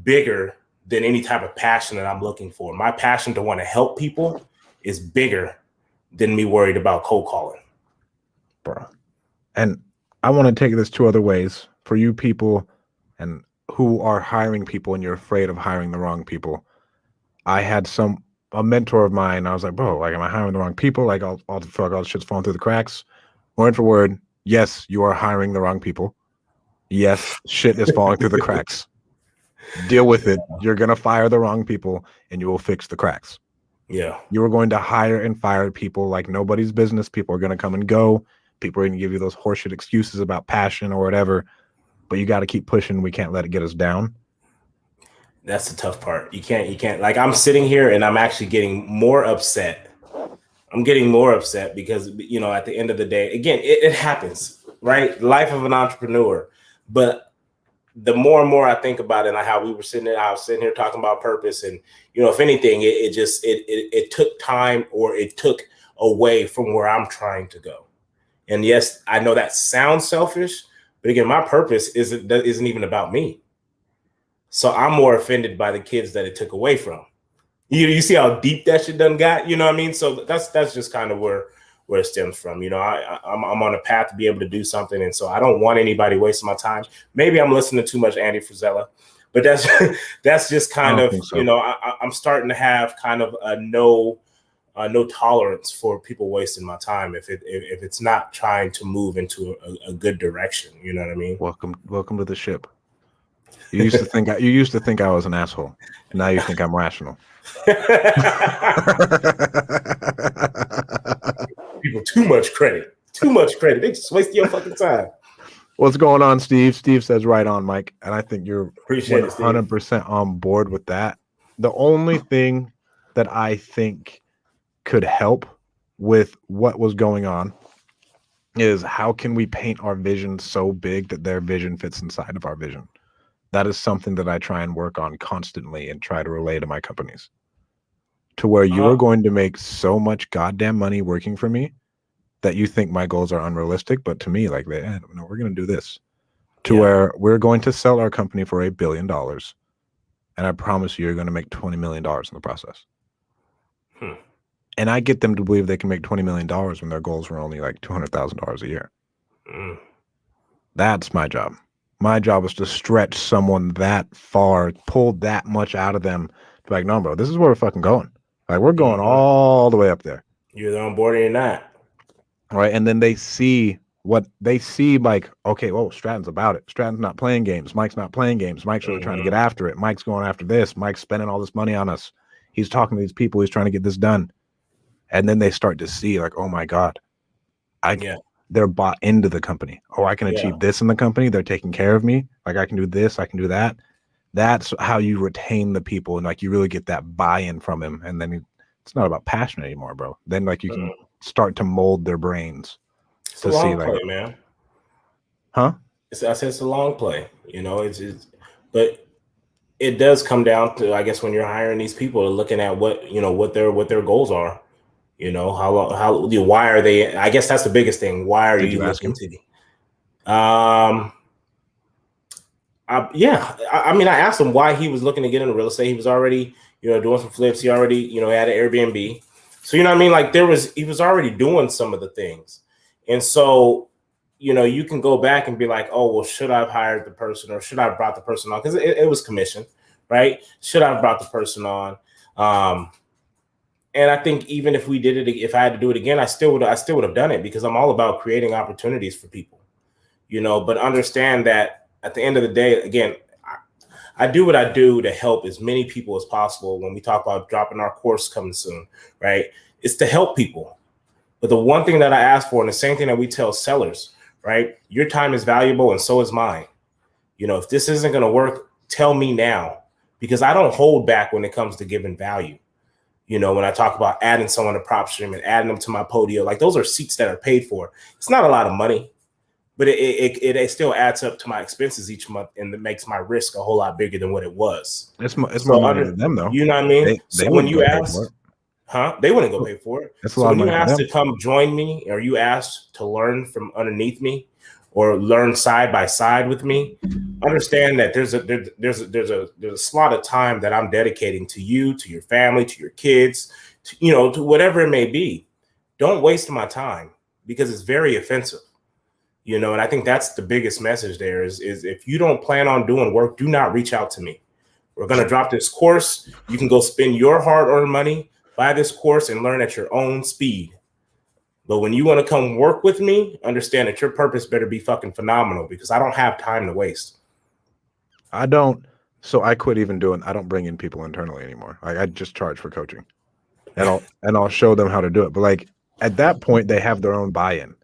bigger than any type of passion that I'm looking for. My passion to want to help people is bigger than me worried about cold calling. Bro. And I want to take this two other ways for you people and who are hiring people and you're afraid of hiring the wrong people. I had a mentor of mine. I was like, bro, like, am I hiring the wrong people? Like, all the shit's falling through the cracks. Word for word, yes, you are hiring the wrong people. Yes, shit is falling through the cracks. Deal with it. You're going to fire the wrong people and you will fix the cracks. Yeah. You are going to hire and fire people like nobody's business. People are going to come and go. People are going to give you those horseshit excuses about passion or whatever, but you got to keep pushing. We can't let it get us down. That's the tough part. You can't, like, I'm sitting here and I'm actually getting more upset. I'm getting more upset because, at the end of the day, again, it happens, right? Life of an entrepreneur. But the more and more I think about it, and how I was sitting here talking about purpose, and if anything, it took time, or it took away from where I'm trying to go. And yes, I know that sounds selfish, but again, my purpose isn't even about me. So I'm more offended by the kids that it took away from. You see how deep that shit done got, you know what I mean? So that's just kind of where it stems from. I'm on a path to be able to do something. And so I don't want anybody wasting my time. Maybe I'm listening to too much Andy Frisella, but that's just kind of, so. I'm starting to have kind of a no tolerance for people wasting my time if it's not trying to move into a good direction. You know what I mean? Welcome to the ship. You used to think I was an asshole. Now you think I'm rational. People too much credit. They just waste your fucking time. What's going on, Steve? Steve says right on, Mike. And I think you're 100% on board with that. The only thing that I think could help with what was going on is how can we paint our vision so big that their vision fits inside of our vision? That is something that I try and work on constantly and try to relay to my companies. To where you are going to make so much goddamn money working for me that you think my goals are unrealistic, but to me, like, no, we're going to do this. Where we're going to sell our company for $1 billion, and I promise you're going to make $20 million in the process. And I get them to believe they can make $20 million when their goals were only like $200,000 a year. That's my job. My job is to stretch someone that far, pull that much out of them. Be like, no, bro, this is where we're fucking going. Like, we're going all the way up there. You're either on board or you're not. Right. And then they see what they see, like, okay, well, Stratton's about it. Stratton's not playing games. Mike's not playing games. Mike's really trying to get after it. Mike's going after this. Mike's spending all this money on us. He's talking to these people. He's trying to get this done. And then they start to see, like, oh my God, they're bought into the company. Oh, I can achieve this in the company. They're taking care of me. Like, I can do this. I can do that. That's how you retain the people. And like, you really get that buy-in from him. And then it's not about passion anymore, bro. Then like you can start to mold their brains to see, like, play, man. Huh? I said it's a long play. But But it does come down to, I guess, when you're hiring these people, looking at what their goals are. Why are they? I guess that's the biggest thing. Why are you ask looking him? to? I mean, I asked him why he was looking to get into real estate. He was already, doing some flips. He already, had an Airbnb. So, you know what I mean? Like he was already doing some of the things. And so, you can go back and be like, oh, well, should I have hired the person or should I have brought the person on? Because it was commission, right? Should I have brought the person on? And I think even if we did it, if I had to do it again, I still would have done it because I'm all about creating opportunities for people, but understand that at the end of the day, again, I do what I do to help as many people as possible. When we talk about dropping our course coming soon, right? It's to help people. But the one thing that I ask for, and the same thing that we tell sellers, right? Your time is valuable and so is mine. If this isn't going to work, tell me now, because I don't hold back when it comes to giving value. When I talk about adding someone to prop stream and adding them to my podio, like those are seats that are paid for. It's not a lot of money, but it still adds up to my expenses each month, and it makes my risk a whole lot bigger than what it was. It's more money to them, though. You know what I mean? They when you ask, they wouldn't go Oh, pay for it. That's a lot when of you money for ask them. to come join me, or you ask to learn from underneath me, or learn side by side with me, understand that there's a slot of time that I'm dedicating to you, to your family, to your kids, to whatever it may be. Don't waste my time because it's very offensive. And I think that's the biggest message there is if you don't plan on doing work, do not reach out to me. We're going to drop this course. You can go spend your hard-earned money, buy this course, and learn at your own speed. But when you want to come work with me, understand that your purpose better be fucking phenomenal because I don't have time to waste. I don't. So I quit even doing. I don't bring in people internally anymore. I just charge for coaching, and I'll show them how to do it. But like at that point, they have their own buy-in.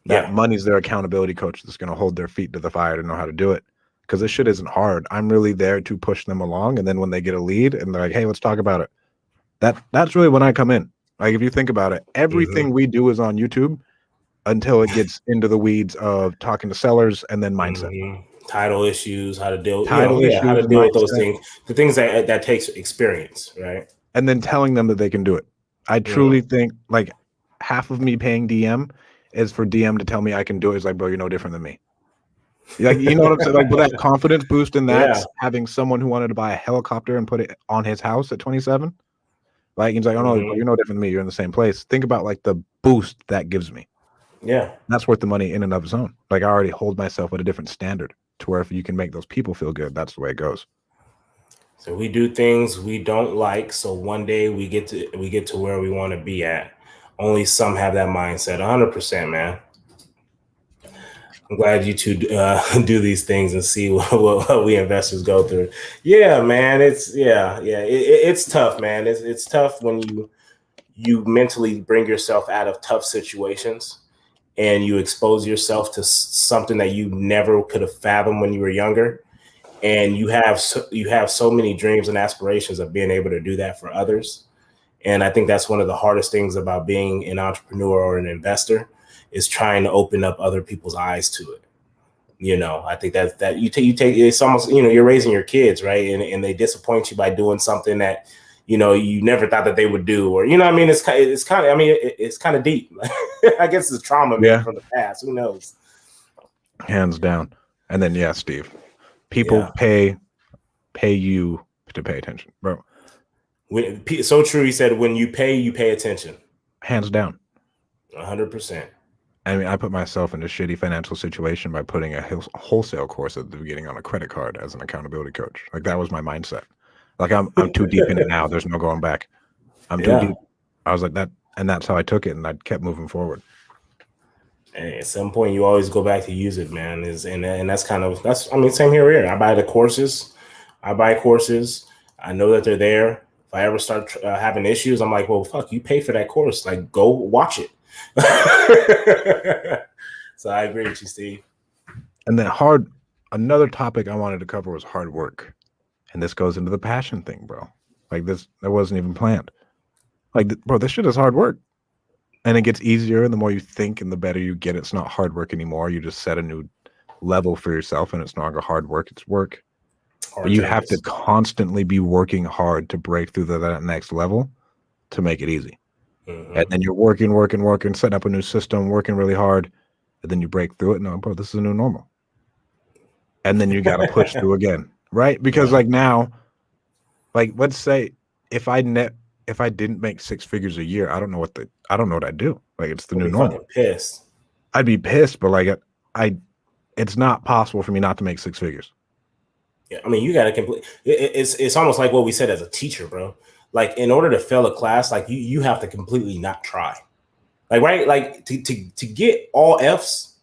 That money's their accountability coach that's going to hold their feet to the fire to know how to do it. Because this shit isn't hard. I'm really there to push them along, and then when they get a lead and they're like, "Hey, let's talk about it," that's really when I come in. Like if you think about it, everything we do is on YouTube until it gets into the weeds of talking to sellers and then mindset. Title issues, how to deal, how to deal with those things, the things that takes experience, right? And then telling them that they can do it. I truly think like half of me paying DM is for DM to tell me I can do it. It's like, bro, you're no different than me. Like, you know what I'm saying? Like, but that confidence boost in that, having someone who wanted to buy a helicopter and put it on his house at 27, like he's like, oh no, you're no different than me. You're in the same place. Think about like the boost that gives me. Yeah, that's worth the money in and of its own. Like I already hold myself at a different standard to where if you can make those people feel good, that's the way it goes. So we do things we don't like. So one day we get to where we want to be at. Only some have that mindset. 100%, man. I'm glad you two do these things and see what we investors go through. Yeah, man. It's tough, man. It's tough when you mentally bring yourself out of tough situations and you expose yourself to something that you never could have fathomed when you were younger. And you have so many dreams and aspirations of being able to do that for others. And I think that's one of the hardest things about being an entrepreneur or an investor is trying to open up other people's eyes to it. I think that you take it's almost, you're raising your kids, right? And they disappoint you by doing something that, you never thought that they would do, or, I mean, it's kind of deep. I guess it's trauma from the past. Who knows? Hands down. And then, Steve, people pay you to pay attention, bro. So true. He said, when you pay attention. Hands down. 100%. I mean, I put myself in a shitty financial situation by putting a wholesale course at the beginning on a credit card as an accountability coach. Like that was my mindset. Like I'm too deep in it now. There's no going back. I'm too deep. I was like that, and that's how I took it, and I kept moving forward. And at some point, you always go back to use it, man. And that's same here. I buy courses. I know that they're there. If I ever start having issues, I'm like, well, fuck, you pay for that course. Like, go watch it. So I agree with you, Steve. And then another topic I wanted to cover was hard work. And this goes into the passion thing, bro. Like that wasn't even planned. Like, bro, this shit is hard work. And it gets easier. And the more you think and the better you get, it's not hard work anymore. You just set a new level for yourself and it's no longer hard work. It's work. But you have to constantly be working hard to break through that next level to make it easy. And then you're working, setting up a new system, working really hard, and then you break through it. No, bro, this is a new normal. And then you got to push through again, right? Because like now, like let's say if I didn't make 6 figures a year, I don't know what I'd do. Like it's the new normal. Pissed. I'd be pissed, but like it's not possible for me not to make 6 figures. Yeah, I mean, you got to complete. It's almost like what we said as a teacher, bro. Like in order to fail a class, like you have to completely not try. Like right, like to get all Fs,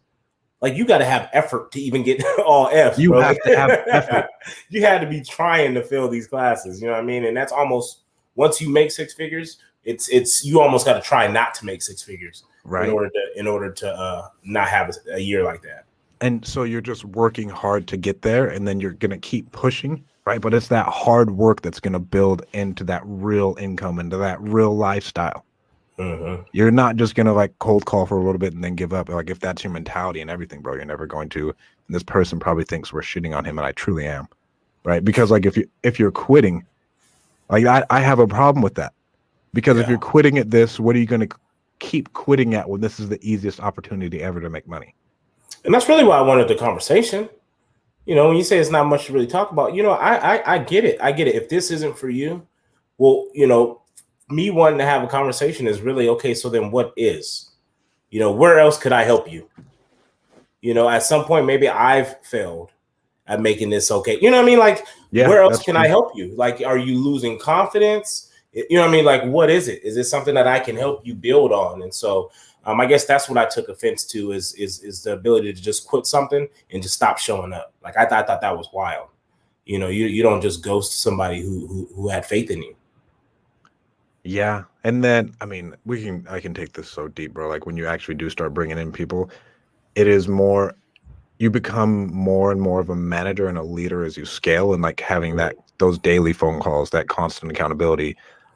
like you got to have effort to even get all Fs. You bro. have to have effort. You had to be trying to fill these classes. You know what I mean? And that's almost once you make 6 figures, it's you almost got to try not to make 6 figures, right? In order to not have a year like that. And so you're just working hard to get there, and then you're gonna keep pushing, right? But it's that hard work that's gonna build into that real income, into that real lifestyle. You're not just gonna like cold call for a little bit and then give up. Like if that's your mentality and everything, bro, you're never going to. And this person probably thinks we're shitting on him, and I truly am, right? Because like if you're quitting, like I have a problem with that. Because if you're quitting at this, what are you gonna keep quitting at when this is the easiest opportunity ever to make money? And that's really why I wanted the conversation. You know, when you say it's not much to really talk about, you know, I get it. I get it. If this isn't for you, well, you know, me wanting to have a conversation is really okay. So then what is? You know, where else could I help you? You know, at some point, maybe I've failed at making this okay. You know what I mean? Like, where else can I help you? Like, are you losing confidence? You know what I mean? Like, what is it? Is it something that I can help you build on? And so I guess that's what I took offense to is the ability to just quit something and just stop showing up. Like I thought that was wild. You know, you don't just ghost somebody who had faith in you. Yeah. And then, I mean, I can take this so deep, bro. Like when you actually do start bringing in people, it is more, you become more and more of a manager and a leader as you scale, and like having those daily phone calls, that constant accountability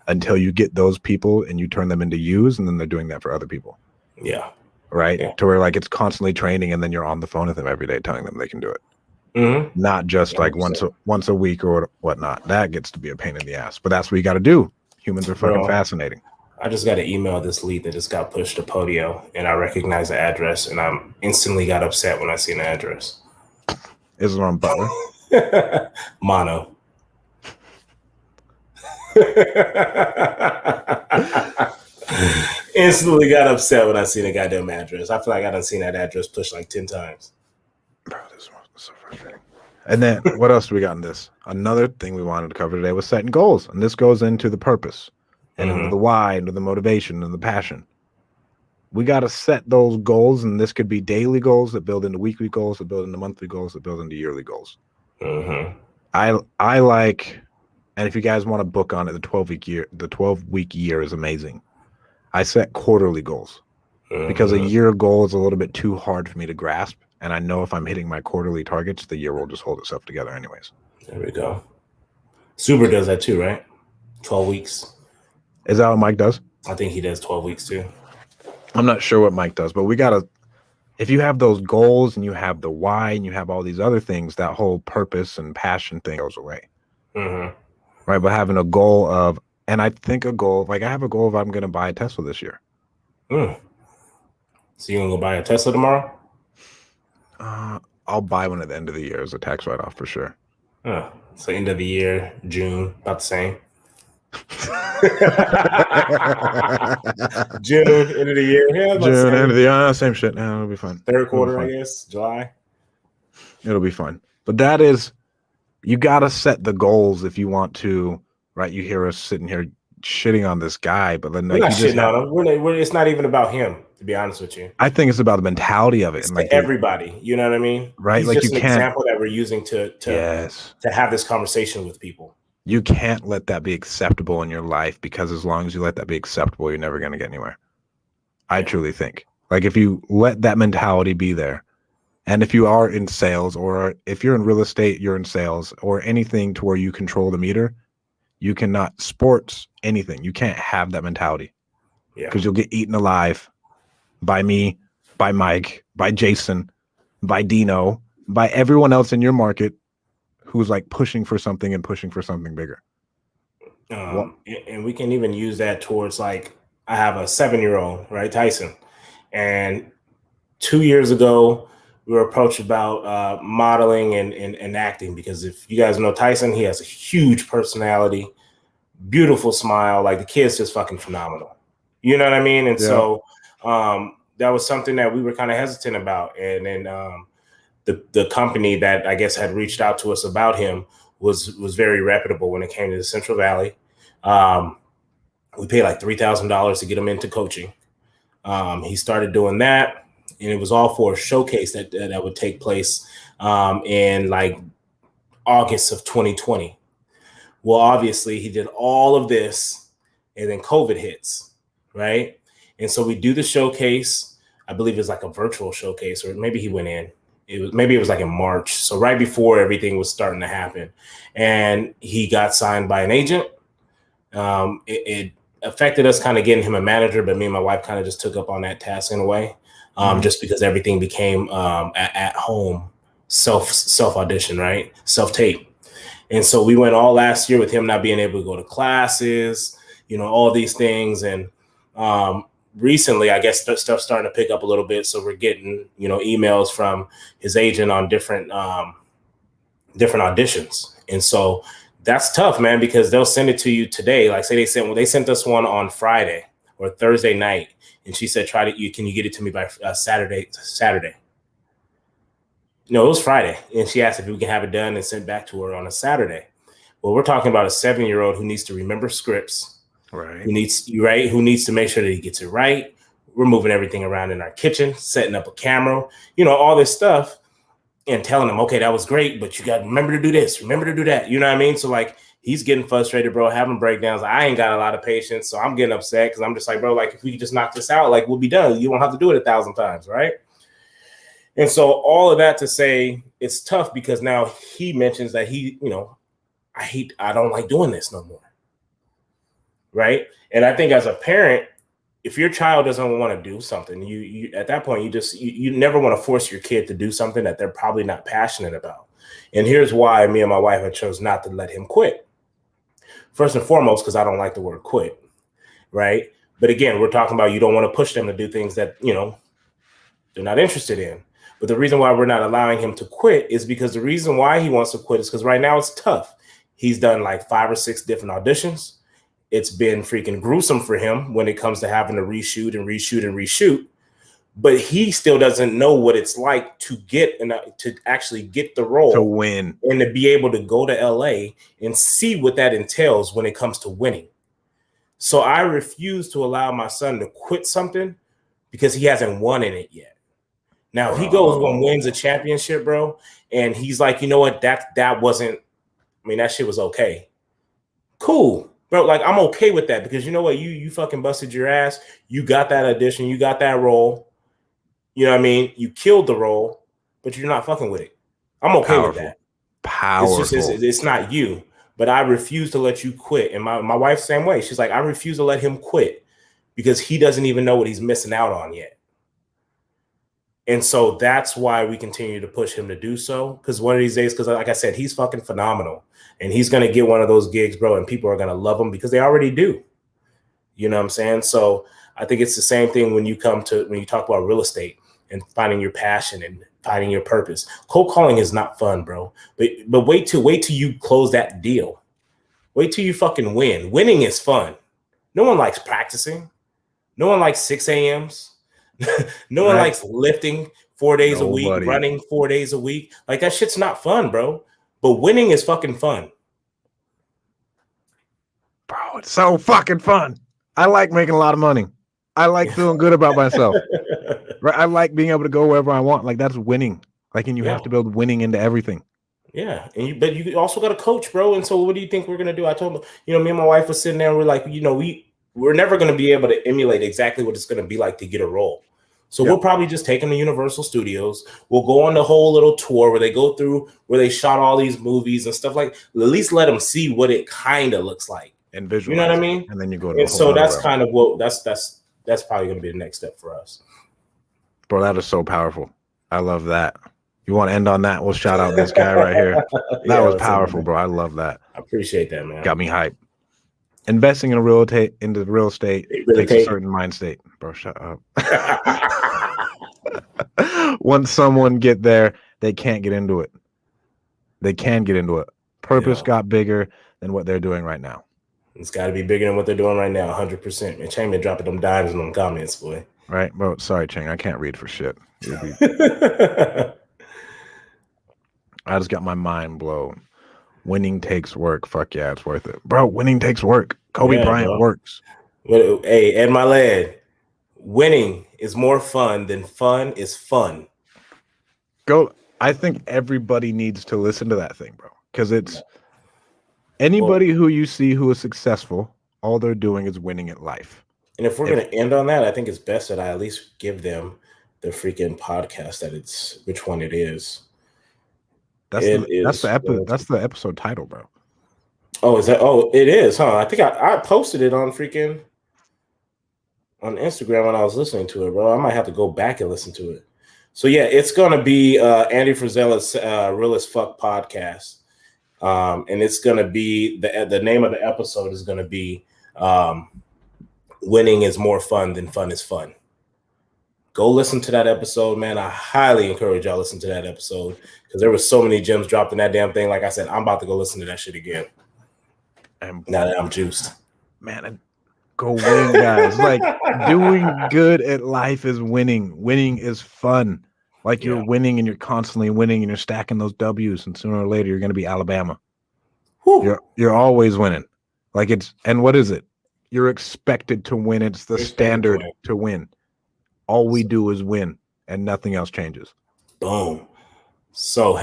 until you get those people and you turn them into yous, and then they're doing that for other people. Yeah. Right. Yeah. To where like it's constantly training, and then you're on the phone with them every day telling them they can do it. Not just like once a week or whatnot. That gets to be a pain in the ass, but that's what you got to do. Humans are fucking fascinating. I just got an email this lead that just got pushed to Podio, and I recognize the address, and I instantly got upset when I seen the address. Is it on Butler? Mono. Instantly got upset when I seen the goddamn address. I feel like I done seen that address pushed like 10 times. Bro, this was so frustrating. And then what else do we got in this? Another thing we wanted to cover today was setting goals. And this goes into the purpose and into the why, into the motivation and the passion. We got to set those goals, and this could be daily goals that build into weekly goals, that build into monthly goals, that build into yearly goals. I like, and if you guys want to book on it, the 12-week year is amazing. I set quarterly goals because a year goal is a little bit too hard for me to grasp. And I know if I'm hitting my quarterly targets, the year will just hold itself together anyways. There we go. Super does that too, right? 12 weeks. Is that what Mike does? I think he does 12 weeks too. I'm not sure what Mike does, but we got to, if you have those goals and you have the why and you have all these other things, that whole purpose and passion thing goes away. Right. But having a goal of, and I think a goal, like I have a goal of I'm going to buy a Tesla this year. So you're going to go buy a Tesla tomorrow? I'll buy one at the end of the year as a tax write-off for sure. So end of the year, June, about the same. June, end of the year. Yeah, June, end of the year, same shit. No, it'll be fine. Third quarter, I guess, July. It'll be fine. But that is, you got to set the goals if you want to, right? You hear us sitting here shitting on this guy, but then we're not shitting on him. It's not even about him, to be honest with you. I think it's about the mentality of it. It's and like everybody, you know what I mean? Right? He's like just you an can't. Example that we're using to have this conversation with people. You can't let that be acceptable in your life, because as long as you let that be acceptable, you're never going to get anywhere. I truly think. Like if you let that mentality be there, and if you are in sales, or if you're in real estate, you're in sales, or anything to where you control the meter, you cannot, sports, anything. You can't have that mentality, because you'll get eaten alive by me, by Mike, by Jason, by Dino, by everyone else in your market who's like pushing for something and pushing for something bigger. And we can even use that towards, like, I have a 7-year-old, right, Tyson, and 2 years ago we were approached about modeling and acting, because if you guys know Tyson, he has a huge personality, beautiful smile, like the kid's just fucking phenomenal. You know what I mean? And so that was something that we were kind of hesitant about. And then the company that I guess had reached out to us about him was very reputable when it came to the Central Valley. We paid like $3,000 to get him into coaching. He started doing that, and it was all for a showcase that would take place in like August of 2020. Well, obviously he did all of this, and then COVID hits, right? And so we do the showcase. I believe it's like a virtual showcase, or maybe he went in. Maybe it was like in March. So right before everything was starting to happen, and he got signed by an agent. It affected us kind of getting him a manager, but me and my wife kind of just took up on that task in a way, just because everything became at home, self audition, right? Self tape. And so we went all last year with him not being able to go to classes, all these things. And recently, I guess stuff's starting to pick up a little bit. So we're getting, emails from his agent on different auditions. And so that's tough, man, because they'll send it to you today. Like, say they sent us one on Friday or Thursday night, and she said, can you get it to me by Saturday? No, it was Friday. And she asked if we can have it done and sent back to her on a Saturday. Well, we're talking about a 7-year-old who needs to remember scripts, right? Who needs to make sure that he gets it right. We're moving everything around in our kitchen, setting up a camera, all this stuff, and telling him, okay, that was great, but you got to remember to do this, remember to do that. You know what I mean? So like, he's getting frustrated, bro, having breakdowns. I ain't got a lot of patience, so I'm getting upset because I'm just like, bro, like, if we could just knock this out, like, we'll be done. You won't have to do it 1,000 times, right? And so all of that to say, it's tough because now he mentions that I don't like doing this no more. Right. And I think as a parent, if your child doesn't want to do something, you at that point, you never want to force your kid to do something that they're probably not passionate about. And here's why me and my wife have chose not to let him quit. First and foremost, because I don't like the word quit. Right. But again, we're talking about you don't want to push them to do things that, they're not interested in. But the reason why we're not allowing him to quit is because the reason why he wants to quit is because right now it's tough. He's done like 5 or 6 different auditions. It's been freaking gruesome for him when it comes to having to reshoot. But he still doesn't know what it's like to actually get the role, to win, and to be able to go to LA and see what that entails when it comes to winning. So I refuse to allow my son to quit something because he hasn't won in it yet. Now, if he goes and wins a championship, bro, and he's like, you know what, that wasn't, that shit was okay. Cool, bro. Like, I'm okay with that because you know what, you fucking busted your ass. You got that audition. You got that role. You know what I mean? You killed the role, but you're not fucking with it. I'm okay with that. Powerful. It's not you, but I refuse to let you quit. And my wife's the same way. She's like, I refuse to let him quit because he doesn't even know what he's missing out on yet. And so that's why we continue to push him to do so. Because one of these days, because like I said, he's fucking phenomenal. And he's going to get one of those gigs, bro. And people are going to love him because they already do. You know what I'm saying? So I think it's the same thing when you talk about real estate and finding your passion and finding your purpose. Cold calling is not fun, bro. But wait till you close that deal. Wait till you fucking win. Winning is fun. No one likes practicing. No one likes 6 a.m.s. No one likes lifting 4 days a week, running 4 days a week. Like, that shit's not fun, bro. But winning is fucking fun. Bro, it's so fucking fun. I like making a lot of money. I like feeling good about myself. Right? I like being able to go wherever I want. Like, that's winning. Like, and you have to build winning into everything. Yeah. But you also got a coach, bro. And so what do you think we're going to do? I told him, me and my wife was sitting there and we're like, we're never going to be able to emulate exactly what it's going to be like to get a role. So we'll probably just take them to Universal Studios. We'll go on the whole little tour where they shot all these movies and stuff like. At least let them see what it kind of looks like and visualize. You know what I mean? And then you go to. And so that's kind of what that's probably going to be the next step for us. Bro, that is so powerful. I love that. You want to end on that? We'll shout out this guy right here. That was powerful, bro. I love that. I appreciate that, man. Got me hyped. Investing in real estate takes a certain mind state, bro. Shut up. Once someone get there, they can't get into it. They can get into it. Purpose got bigger than what they're doing right now. It's got to be bigger than what they're doing right now, 100%. Man, Chang been dropping them dimes in them comments, boy. Right, bro. Sorry, Chang. I can't read for shit. I just got my mind blown. Winning takes work. Fuck yeah, it's worth it. Bro, winning takes work. Kobe Bryant works. But, hey, Ed, my lad, winning is more fun than fun is fun. I think everybody needs to listen to that thing, bro. Because it's anybody who you see who is successful, all they're doing is winning at life. And if we're going to end on that, I think it's best that I at least give them the freaking podcast that it's which one it is. That's the episode title, bro. Oh, is that? Oh, it is, huh? I think I posted it on freaking on Instagram when I was listening to it, bro. I might have to go back and listen to it. So yeah, it's gonna be Andy Frizella's Real as Fuck podcast, and it's gonna be the name of the episode is gonna be "Winning is more fun than fun is fun." Go listen to that episode, man. I highly encourage y'all listen to that episode because there were so many gems dropped in that damn thing. Like I said, I'm about to go listen to that shit again. And now that I'm juiced, man, go win, guys. Like doing good at life is winning. Winning is fun. Like you're winning and you're constantly winning and you're stacking those W's, and sooner or later you're going to be Alabama. You're always winning. Like what is it? You're expected to win. It's the standard to win. All we do is win, and nothing else changes. Boom. So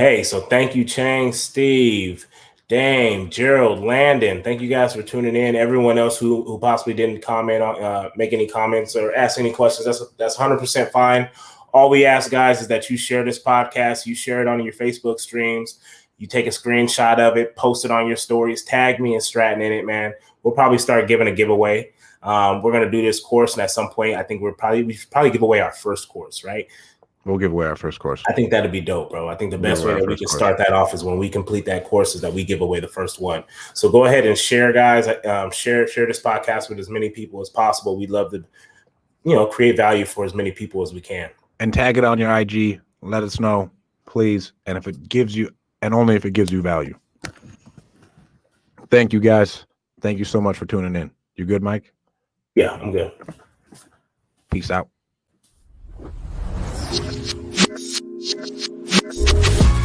thank you, Chang, Steve, Dame, Gerald, Landon. Thank you guys for tuning in. Everyone else who possibly didn't comment on, make any comments or ask any questions, that's 100% fine. All we ask, guys, is that you share this podcast. You share it on your Facebook streams. You take a screenshot of it, post it on your stories, tag me and Stratton in it, man. We'll probably start giving a giveaway. We're gonna do this course, and at some point, I think we should probably give away our first course, right? We'll give away our first course. I think that'd be dope, bro. I think the best way that we can start that off is when we complete that course is that we give away the first one. So go ahead and share, guys. Share this podcast with as many people as possible. We'd love to, create value for as many people as we can. And tag it on your IG. Let us know, please. And if it gives you, and only if it gives you value. Thank you, guys. Thank you so much for tuning in. You good, Mike? Yeah, I'm good. Peace out.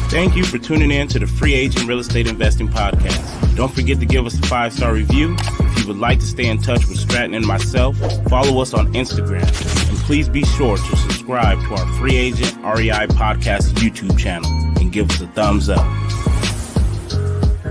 Thank you for tuning in to the Free Agent Real Estate Investing Podcast. Don't forget to give us a 5-star review. If you would like to stay in touch with Stratton and myself, follow us on Instagram. And please be sure to subscribe to our Free Agent REI Podcast YouTube channel and give us a thumbs up.